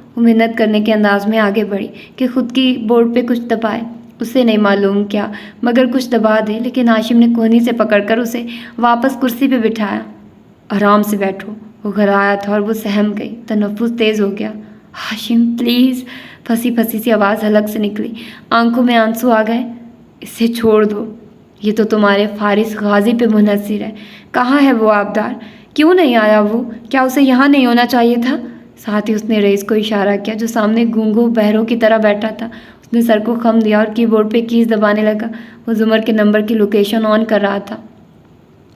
वो मिन्नत करने के अंदाज में आगे बढ़ी कि खुद की बोर्ड पे कुछ दबाए। उसे नहीं मालूम क्या, मगर कुछ दबा दे। लेकिन हाशिम ने कोहनी से पकड़कर उसे वापस कुर्सी पे बिठाया। आराम से बैठो। वो घर आया था और वो सहम गई, तनफ्फुस तेज़ हो गया। हाशिम प्लीज़, फंसी फंसी सी आवाज़ हलक से निकली, आंखों में आंसू आ गए। इसे छोड़ दो, ये तो तुम्हारे फारिस गाजी पे मुनहसर है। कहाँ है वो आबदार? क्यों नहीं आया वो? क्या उसे यहाँ नहीं होना चाहिए था? साथ ही उसने रईस को इशारा किया जो सामने गूंगों बहरों की तरह बैठा था। उसने सर को खम दिया और कीबोर्ड पे कीज दबाने लगा। वो जुमर के नंबर की लोकेशन ऑन कर रहा था।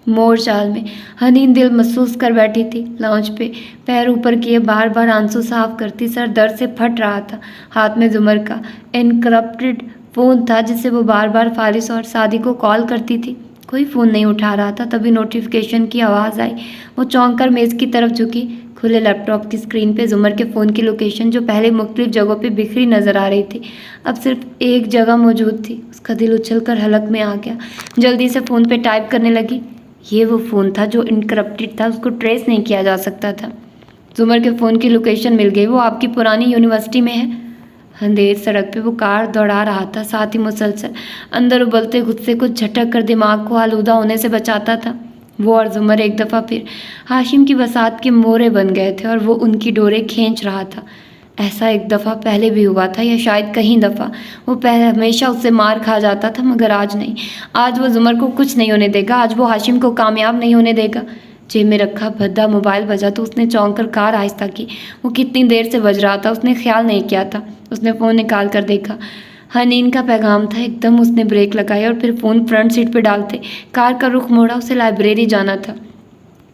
मोर चाल में हनीन दिल महसूस कर बैठी थी। लाउंज पे पैर ऊपर किए बार बार आंसू साफ करती, सर दर्द से फट रहा था। हाथ में जुमर का एनक्रप्टेड फ़ोन था जिससे वो बार बार फारिस और सादी को कॉल करती थी। कोई फ़ोन नहीं उठा रहा था। तभी नोटिफिकेशन की आवाज़ आई। वो चौंक कर मेज़ की तरफ झुकी। खुले लैपटॉप की स्क्रीन पे जुमर के फ़ोन की लोकेशन जो पहले मुख्तलिफ जगहों पे बिखरी नज़र आ रही थी, अब सिर्फ एक जगह मौजूद थी। उसका दिल उछलकर हलक में आ गया। जल्दी से फ़ोन पे टाइप करने लगी। ये वो फ़ोन था जो इनकरप्टेड था, उसको ट्रेस नहीं किया जा सकता था। जुमर के फ़ोन की लोकेशन मिल गई। वो आपकी पुरानी यूनिवर्सिटी में है। अंधेर सड़क पे वो कार दौड़ा रहा था, साथ ही मुसलसल अंदर उबलते गुस्से को झटक कर दिमाग को आलूदा होने से बचाता था। वो और जुमर एक दफ़ा फिर हाशिम की बसात के मोरे बन गए थे और वो उनकी डोरें खींच रहा था। ऐसा एक दफ़ा पहले भी हुआ था, या शायद कहीं दफ़ा। वो पहले हमेशा उससे मार खा जाता था, मगर आज नहीं। आज वो जुमर को कुछ नहीं होने देगा। आज वो हाशिम को कामयाब नहीं होने देगा। जेब में रखा भद्दा मोबाइल बजा तो उसने चौंक कर कार आहिस्ता की। वो कितनी देर से बज रहा था उसने ख्याल नहीं किया था। उसने फ़ोन निकाल कर देखा। हनीन का पैगाम था। एकदम उसने ब्रेक लगाई और फिर फ़ोन फ्रंट सीट पर डालते कार का रुख मोड़ा। उसे लाइब्रेरी जाना था,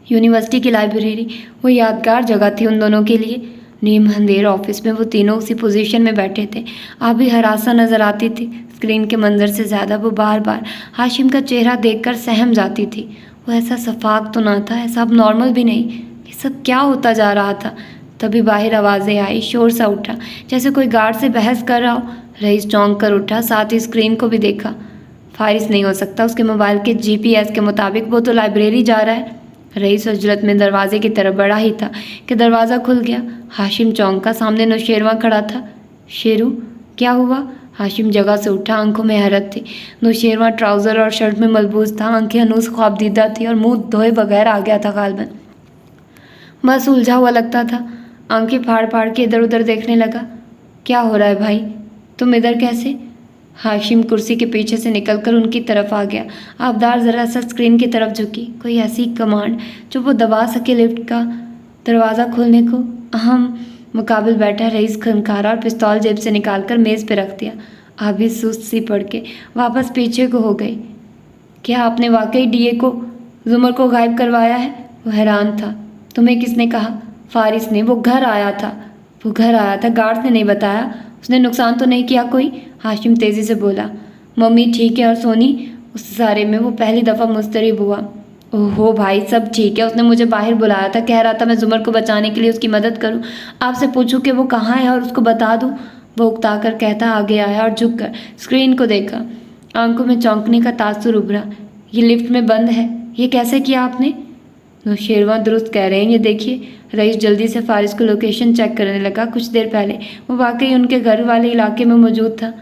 यूनिवर्सिटी की लाइब्रेरी। वो यादगार जगह थी उन दोनों के लिए। नीम अंधेर ऑफिस में वो तीनों उसी पोजीशन में बैठे थे। आप भी हरासा नजर आती थी। स्क्रीन के मंजर से ज़्यादा वो बार बार हाशिम का चेहरा देखकर सहम जाती थी। वो ऐसा सफाक तो ना था, ऐसा अब नॉर्मल भी नहीं। ये सब क्या होता जा रहा था? तभी बाहर आवाज़ें आई, शोर सा उठा जैसे कोई गार्ड से बहस कर रहा हो। रईस चौंक कर उठा, साथ ही स्क्रीन को भी देखा। फारिस नहीं हो सकता, उसके मोबाइल के जीपीएस के मुताबिक वो तो लाइब्रेरी जा रहा है। रईस हजरत में दरवाजे की तरफ बढ़ा ही था कि दरवाज़ा खुल गया। हाशिम चौंका। सामने नौशेरवा खड़ा था। शेरू, क्या हुआ? हाशिम जगह से उठा, आंखों में हैरत थी। नौशेरवा ट्राउज़र और शर्ट में मलबूस था, आंखें हनूस ख्वाबदीदा थी और मुंह धोए बगैर आ गया था गालबन। बस उलझा हुआ लगता था। आंखें फाड़ फाड़ के इधर उधर देखने लगा। क्या हो रहा है भाई? तुम इधर कैसे? हाशिम कुर्सी के पीछे से निकलकर उनकी तरफ आ गया। आबदार ज़रा सा स्क्रीन की तरफ झुकी। कोई ऐसी कमांड जो वो दबा सके लिफ्ट का दरवाज़ा खोलने को। अहम मुकाबिल बैठा रईस खनकारा और पिस्तौल जेब से निकालकर मेज़ पे रख दिया। आप भी सुस्त सी पड़ के वापस पीछे को हो गई। क्या आपने वाकई डीए को जुमर को गायब करवाया है? वो हैरान था। तुम्हें किसने कहा? फारिस ने। वो घर आया था। वो घर आया था, गार्ड ने नहीं बताया? उसने नुकसान तो नहीं किया कोई? हाशिम तेज़ी से बोला। मम्मी ठीक है और सोनी? उस सारे में वो पहली दफ़ा मुस्तरिब हुआ। ओहो भाई, सब ठीक है। उसने मुझे बाहर बुलाया था, कह रहा था मैं जुमर को बचाने के लिए उसकी मदद करूं, आपसे पूछूं कि वो कहाँ है और उसको बता दूं। वो उकताकर कहता आगे आया और झुक कर स्क्रीन को देखा। आंखों में चौंकने का तासुर उभरा। ये लिफ्ट में बंद है, ये कैसे किया आपने? नौशेरवा दुरुस्त कह रहे हैं, ये देखिए। रईस जल्दी से फारिस को लोकेशन चेक करने लगा। कुछ देर पहले वो वाकई उनके घर वाले इलाके में मौजूद था।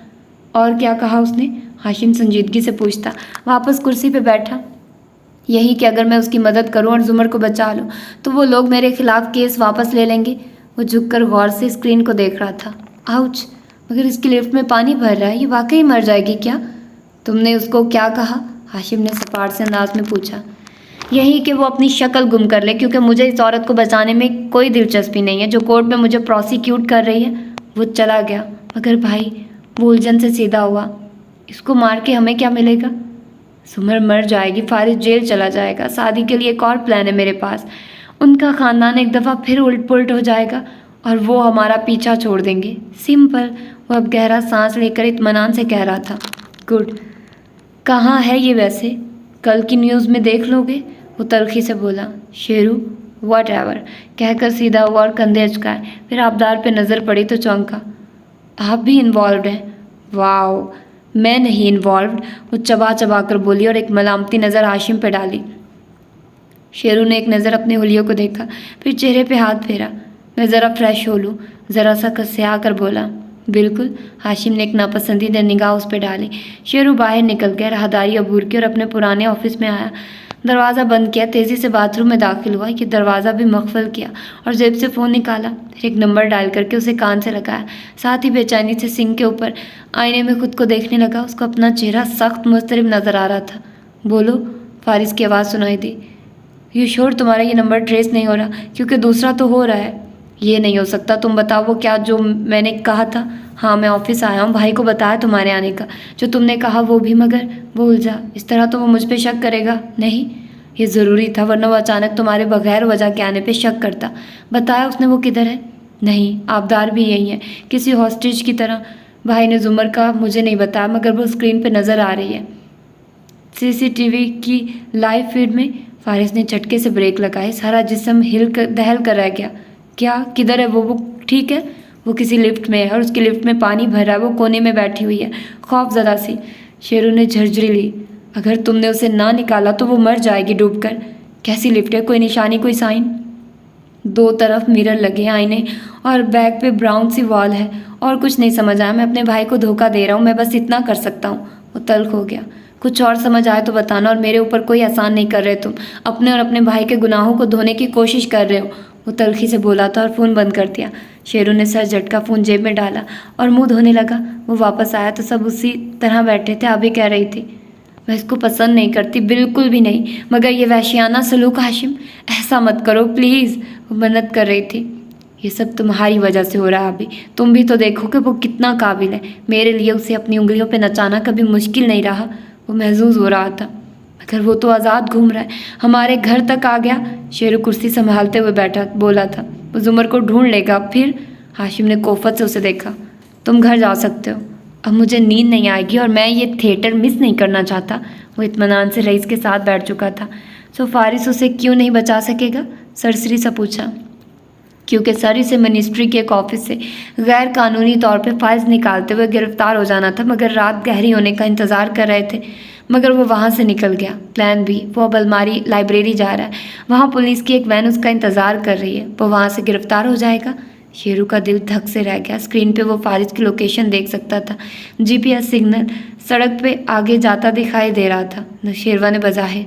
और क्या कहा उसने? हाशिम संजीदगी से पूछता। वापस कुर्सी पे बैठा। यही कि अगर मैं उसकी मदद करूं और जुमर को बचा लूं तो वो लोग मेरे खिलाफ केस वापस ले लेंगे। वो झुककर गौर से स्क्रीन को देख रहा था। आउच, मगर इसकी लिफ्ट में पानी भर रहा है, ये वाकई मर जाएगी क्या? तुमने उसको क्या कहा? हाशिम ने सपाट से अंदाज में पूछा। यही कि वो अपनी शक्ल गुम कर ले, क्योंकि मुझे इस औरत को बचाने में कोई दिलचस्पी नहीं है जो कोर्ट में मुझे प्रोसिक्यूट कर रही है। वो चला गया। मगर भाई, वो उलझन से सीधा हुआ। इसको मार के हमें क्या मिलेगा? सुमर मर जाएगी, फारिस जेल चला जाएगा। शादी के लिए एक और प्लान है मेरे पास। उनका ख़ानदान एक दफ़ा फिर उलट पुलट हो जाएगा और वो हमारा पीछा छोड़ देंगे। सिंपल। वो अब गहरा सांस लेकर इत्मीनान से कह रहा था। गुड। कहाँ है ये वैसे? कल की न्यूज़ में देख लोगे? वो तलखी से बोला। शेरू, वट एवर कहकर सीधा हुआ और कंधे अचकाए। फिर आबदार पे नज़र पड़ी तो चौंका। आप भी इन्वॉल्व हैं? वाओ, मैं नहीं इन्वॉल्व। वो चबा चबा कर बोली और एक मलामती नज़र हाशिम पे डाली। शेरू ने एक नज़र अपने हुलियों को देखा, फिर चेहरे पे हाथ फेरा। मैं ज़रा फ्रेश हो लूँ, ज़रा सा कस्या कर बोला। बिल्कुल। हाशिम ने एक नापसंदीदा निगाह उस पर डाली। शेरू बाहर निकल गया, राहदारी अबूर की और अपने पुराने ऑफिस में आया। दरवाज़ा बंद किया, तेज़ी से बाथरूम में दाखिल हुआ। ये दरवाज़ा भी मखफल किया और जेब से फ़ोन निकाला। फिर एक नंबर डायल करके उसे कान से लगाया। साथ ही बेचैनी से सिंक के ऊपर आईने में खुद को देखने लगा। उसको अपना चेहरा सख्त मुस्तरिब नज़र आ रहा था। बोलो, फारिस की आवाज़ सुनाई दी। यू श्योर तुम्हारा ये नंबर ट्रेस नहीं हो रहा? क्योंकि दूसरा तो हो रहा है। ये नहीं हो सकता। तुम बताओ वो क्या जो मैंने कहा था। हाँ मैं ऑफिस आया हूँ, भाई को बताया तुम्हारे आने का, जो तुमने कहा वो भी, मगर भूल जा। इस तरह तो वो मुझ पे शक करेगा। नहीं, ये ज़रूरी था, वरना वो अचानक तुम्हारे बगैर वजह के आने पे शक करता। बताया उसने वो किधर है? नहीं, आबदार भी यही है, किसी हॉस्टेज की तरह। भाई ने जुमर का मुझे नहीं बताया, मगर वो स्क्रीन पे नज़र आ रही है, सीसीटीवी की लाइव फीड में। फारिस ने झटके से ब्रेक लगाए, सारा जिस्म हिल कर दहल कर रह गया। क्या? किधर है वो ठीक है? वो किसी लिफ्ट में है और उसकी लिफ्ट में पानी भरा है। वो कोने में बैठी हुई है, खौफजदा सी। शेरू ने झरझरी ली। अगर तुमने उसे ना निकाला तो वो मर जाएगी डूबकर। कैसी लिफ्ट है? कोई निशानी, कोई साइन? दो तरफ मिरर लगे, आईने, और बैक पे ब्राउन सी वॉल है। और कुछ नहीं समझ आया। मैं अपने भाई को धोखा दे रहा हूँ, मैं बस इतना कर सकता हूँ। वो तल्ख हो गया। कुछ और समझ आए तो बताना, और मेरे ऊपर कोई एहसान नहीं कर रहे तुम। अपने और अपने भाई के गुनाहों को धोने की कोशिश कर रहे हो। वो तल्खी से बोला था और फ़ोन बंद कर दिया। शेरू ने सर झटका, फ़ोन जेब में डाला और मुंह धोने लगा। वो वापस आया तो सब उसी तरह बैठे थे। अभी कह रही थी, मैं इसको पसंद नहीं करती, बिल्कुल भी नहीं, मगर ये वहशियाना सलूक हाशिम, ऐसा मत करो प्लीज़। वो मन्नत कर रही थी। ये सब तुम्हारी वजह से हो रहा है अभी। तुम भी तो देखो कि वो कितना काबिल है। मेरे लिए उसे अपनी उंगलियों पे नचाना कभी मुश्किल नहीं रहा। वो महजूज हो रहा था, मगर वो तो आज़ाद घूम रहा है, हमारे घर तक आ गया। शेरू कुर्सी संभालते हुए बैठा बोला था, वो जुमर को ढूंढ लेगा फिर। हाशिम ने कोफत से उसे देखा। तुम घर जा सकते हो, अब मुझे नींद नहीं आएगी और मैं ये थिएटर मिस नहीं करना चाहता। वो इत्मीनान से रईस के साथ बैठ चुका था। सो फारिस उसे क्यों नहीं बचा सकेगा? सरसरी सा पूछा। क्योंकि सर इसे मिनिस्ट्री के एक ऑफिस से गैर कानूनी तौर पे फाइल्स निकालते हुए गिरफ्तार हो जाना था, मगर रात गहरी होने का इंतज़ार कर रहे थे, मगर वो वहाँ से निकल गया। प्लान बी, वो अब अलमारी लाइब्रेरी जा रहा है, वहाँ पुलिस की एक वैन उसका इंतज़ार कर रही है, वो वहाँ से गिरफ्तार हो जाएगा। शेरू का दिल धक से रह गया। स्क्रीन पे वो फारिस की लोकेशन देख सकता था। जीपीएस सिग्नल सड़क पे आगे जाता दिखाई दे रहा था। नौशेरवा ने बजाहे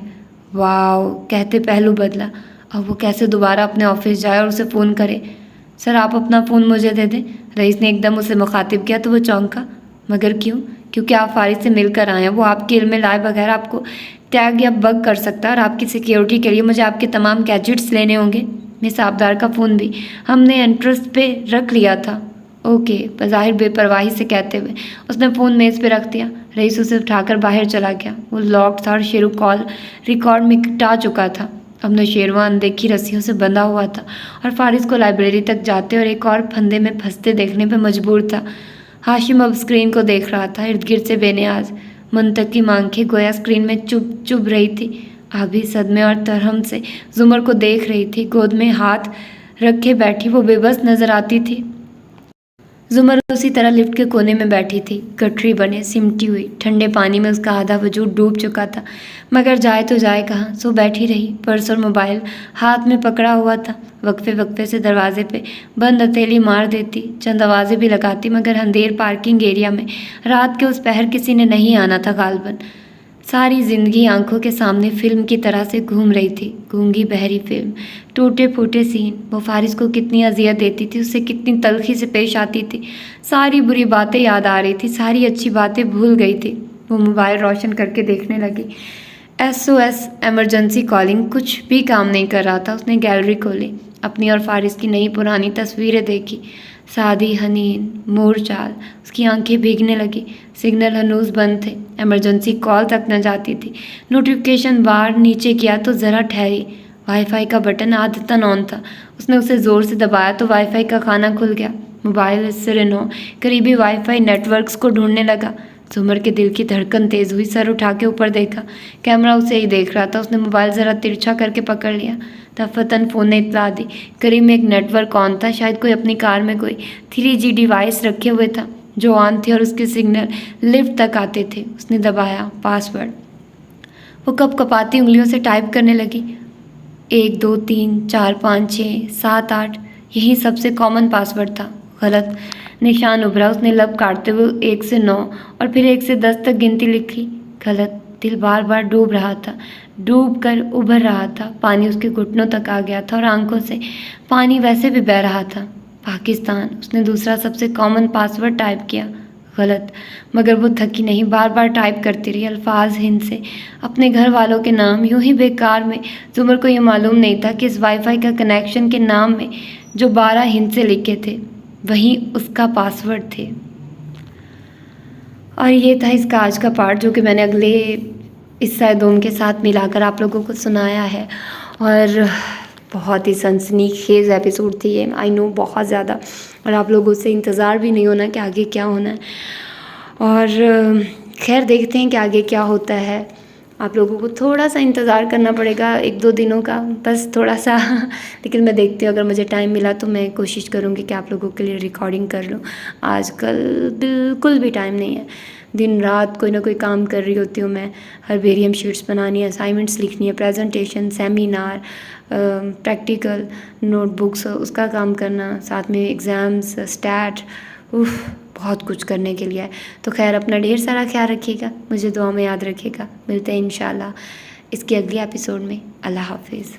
वाओ कहते पहलू बदला। अब वो कैसे दोबारा अपने ऑफिस जाए और उसे फ़ोन करे? सर आप अपना फ़ोन मुझे दे दें। रईस ने एकदम उसे मुखातिब किया तो वो चौंका। मगर क्यों? क्योंकि आप फारिस से मिलकर आए हैं। वो आपके इल्म में लाए बगैर आपको टैग या बग कर सकता है, और आपकी सिक्योरिटी के लिए मुझे आपके तमाम गैजेट्स लेने होंगे, मिस आबदार का फ़ोन भी। हमने इंटरेस्ट पे रख लिया था। ओके, बज़ाहिर बेपरवाही से कहते हुए उसने फ़ोन मेज़ पे रख दिया। रईस उसे उठाकर बाहर चला गया। वो लॉक था और शेरू कॉल रिकॉर्ड में कटा चुका था। अब नौशेरवा अनदेखी रस्सियों से बंधा हुआ था और फारिस को लाइब्रेरी तक जाते और एक और फंदे में फंसते देखने पर मजबूर था। हाशिम अब स्क्रीन को देख रहा था, इर्द गिर्द से बेनियाज मुंतकिम आंखें गोया स्क्रीन में चुभ रही थी। आभी सदमे और तरहम से जुमर को देख रही थी। गोद में हाथ रखे बैठी वो बेबस नजर आती थी। जुमर उसी तरह लिफ्ट के कोने में बैठी थी, गठरी बने सिमटी हुई। ठंडे पानी में उसका आधा वजूद डूब चुका था, मगर जाए तो जाए कहाँ। सो बैठी रही, पर्स और मोबाइल हाथ में पकड़ा हुआ था। वक्फे वक्फे से दरवाजे पे बंद हथेली मार देती, चंद आवाज़ें भी लगाती, मगर अंधेर पार्किंग एरिया में रात के उस पहर किसी ने नहीं आना था गालबन। सारी ज़िंदगी आंखों के सामने फिल्म की तरह से घूम रही थी, गूंगी बहरी फिल्म, टूटे फूटे सीन। वो फारिस को कितनी अजियत देती थी, उससे कितनी तलखी से पेश आती थी। सारी बुरी बातें याद आ रही थी, सारी अच्छी बातें भूल गई थी। वो मोबाइल रोशन करके देखने लगी। SOS इमरजेंसी कॉलिंग, कुछ भी काम नहीं कर रहा था। उसने गैलरी खोली, अपनी और फारिस की नई पुरानी तस्वीरें देखी। सादी हनीन मोर चाल, उसकी आंखें भीगने लगी। सिग्नल हनूज बंद थे, इमरजेंसी कॉल तक न जाती थी। नोटिफिकेशन बार नीचे किया तो ज़रा ठहरी। वाईफाई का बटन आदतन ऑन था, उसने उसे ज़ोर से दबाया तो वाईफाई का खाना खुल गया। मोबाइल सिरनो करीबी वाईफाई नेटवर्क्स को ढूंढने लगा। जुमर के दिल की धड़कन तेज़ हुई, सर उठा के ऊपर देखा, कैमरा उसे ही देख रहा था। उसने मोबाइल ज़रा तिरछा करके पकड़ लिया। दफतन फ़ोन ने इतला दी, करीब में एक नेटवर्क ऑन था। शायद कोई अपनी कार में कोई 3G डिवाइस रखे हुए था जो ऑन थे और उसके सिग्नल लिफ्ट तक आते थे। उसने दबाया, पासवर्ड। वो कपकपाती उंगलियों से टाइप करने लगी। 1 2 3 4 5 6 7 8, यही सबसे कॉमन पासवर्ड था। गलत निशान उभरा। उसने लब काटते हुए 1 से 9 और फिर 1 से 10 तक गिनती लिखी। गलत। दिल बार बार डूब रहा था, डूब कर उभर रहा था। पानी उसके घुटनों तक आ गया था और आंखों से पानी वैसे भी बह रहा था। पाकिस्तान। उसने दूसरा सबसे कॉमन पासवर्ड टाइप किया। गलत, मगर वो थकी नहीं, बार बार टाइप करती रही अल्फाज हिंद से अपने घर वालों के नाम यूं ही बेकार में। जुमर को ये मालूम नहीं था कि इस वाईफाई का कनेक्शन के नाम में जो 12 हिंद से लिखे थे वही उसका पासवर्ड थे। और ये था इसका आज का पार्ट, जो कि मैंने अगले इस्सा दोम के साथ मिलाकर आप लोगों को सुनाया है। और बहुत ही सनसनीखेज़ एपिसोड थी ये, आई नो, बहुत ज़्यादा। और आप लोगों से इंतज़ार भी नहीं होना कि आगे क्या होना है। और खैर देखते हैं कि आगे क्या होता है। आप लोगों को थोड़ा सा इंतज़ार करना पड़ेगा, 1-2 दिनों का, बस थोड़ा सा लेकिन मैं देखती हूँ, अगर मुझे टाइम मिला तो मैं कोशिश करूँगी कि आप लोगों के लिए रिकॉर्डिंग कर लूँ। आजकल बिल्कुल भी टाइम नहीं है, दिन रात कोई ना कोई काम कर रही होती हूँ मैं। हर्बेरियम शीट्स बनानी है, असाइनमेंट्स लिखनी है, प्रेजेंटेशन, सेमिनार, प्रैक्टिकल, नोटबुक्स, उसका काम करना, साथ में एग्ज़ाम्स, स्टैट, उफ, बहुत कुछ करने के लिए है। तो खैर अपना ढेर सारा ख्याल रखिएगा, मुझे दुआ में याद रखिएगा। मिलते हैं इंशाल्लाह इसके अगले एपिसोड में। अल्लाह हाफिज़।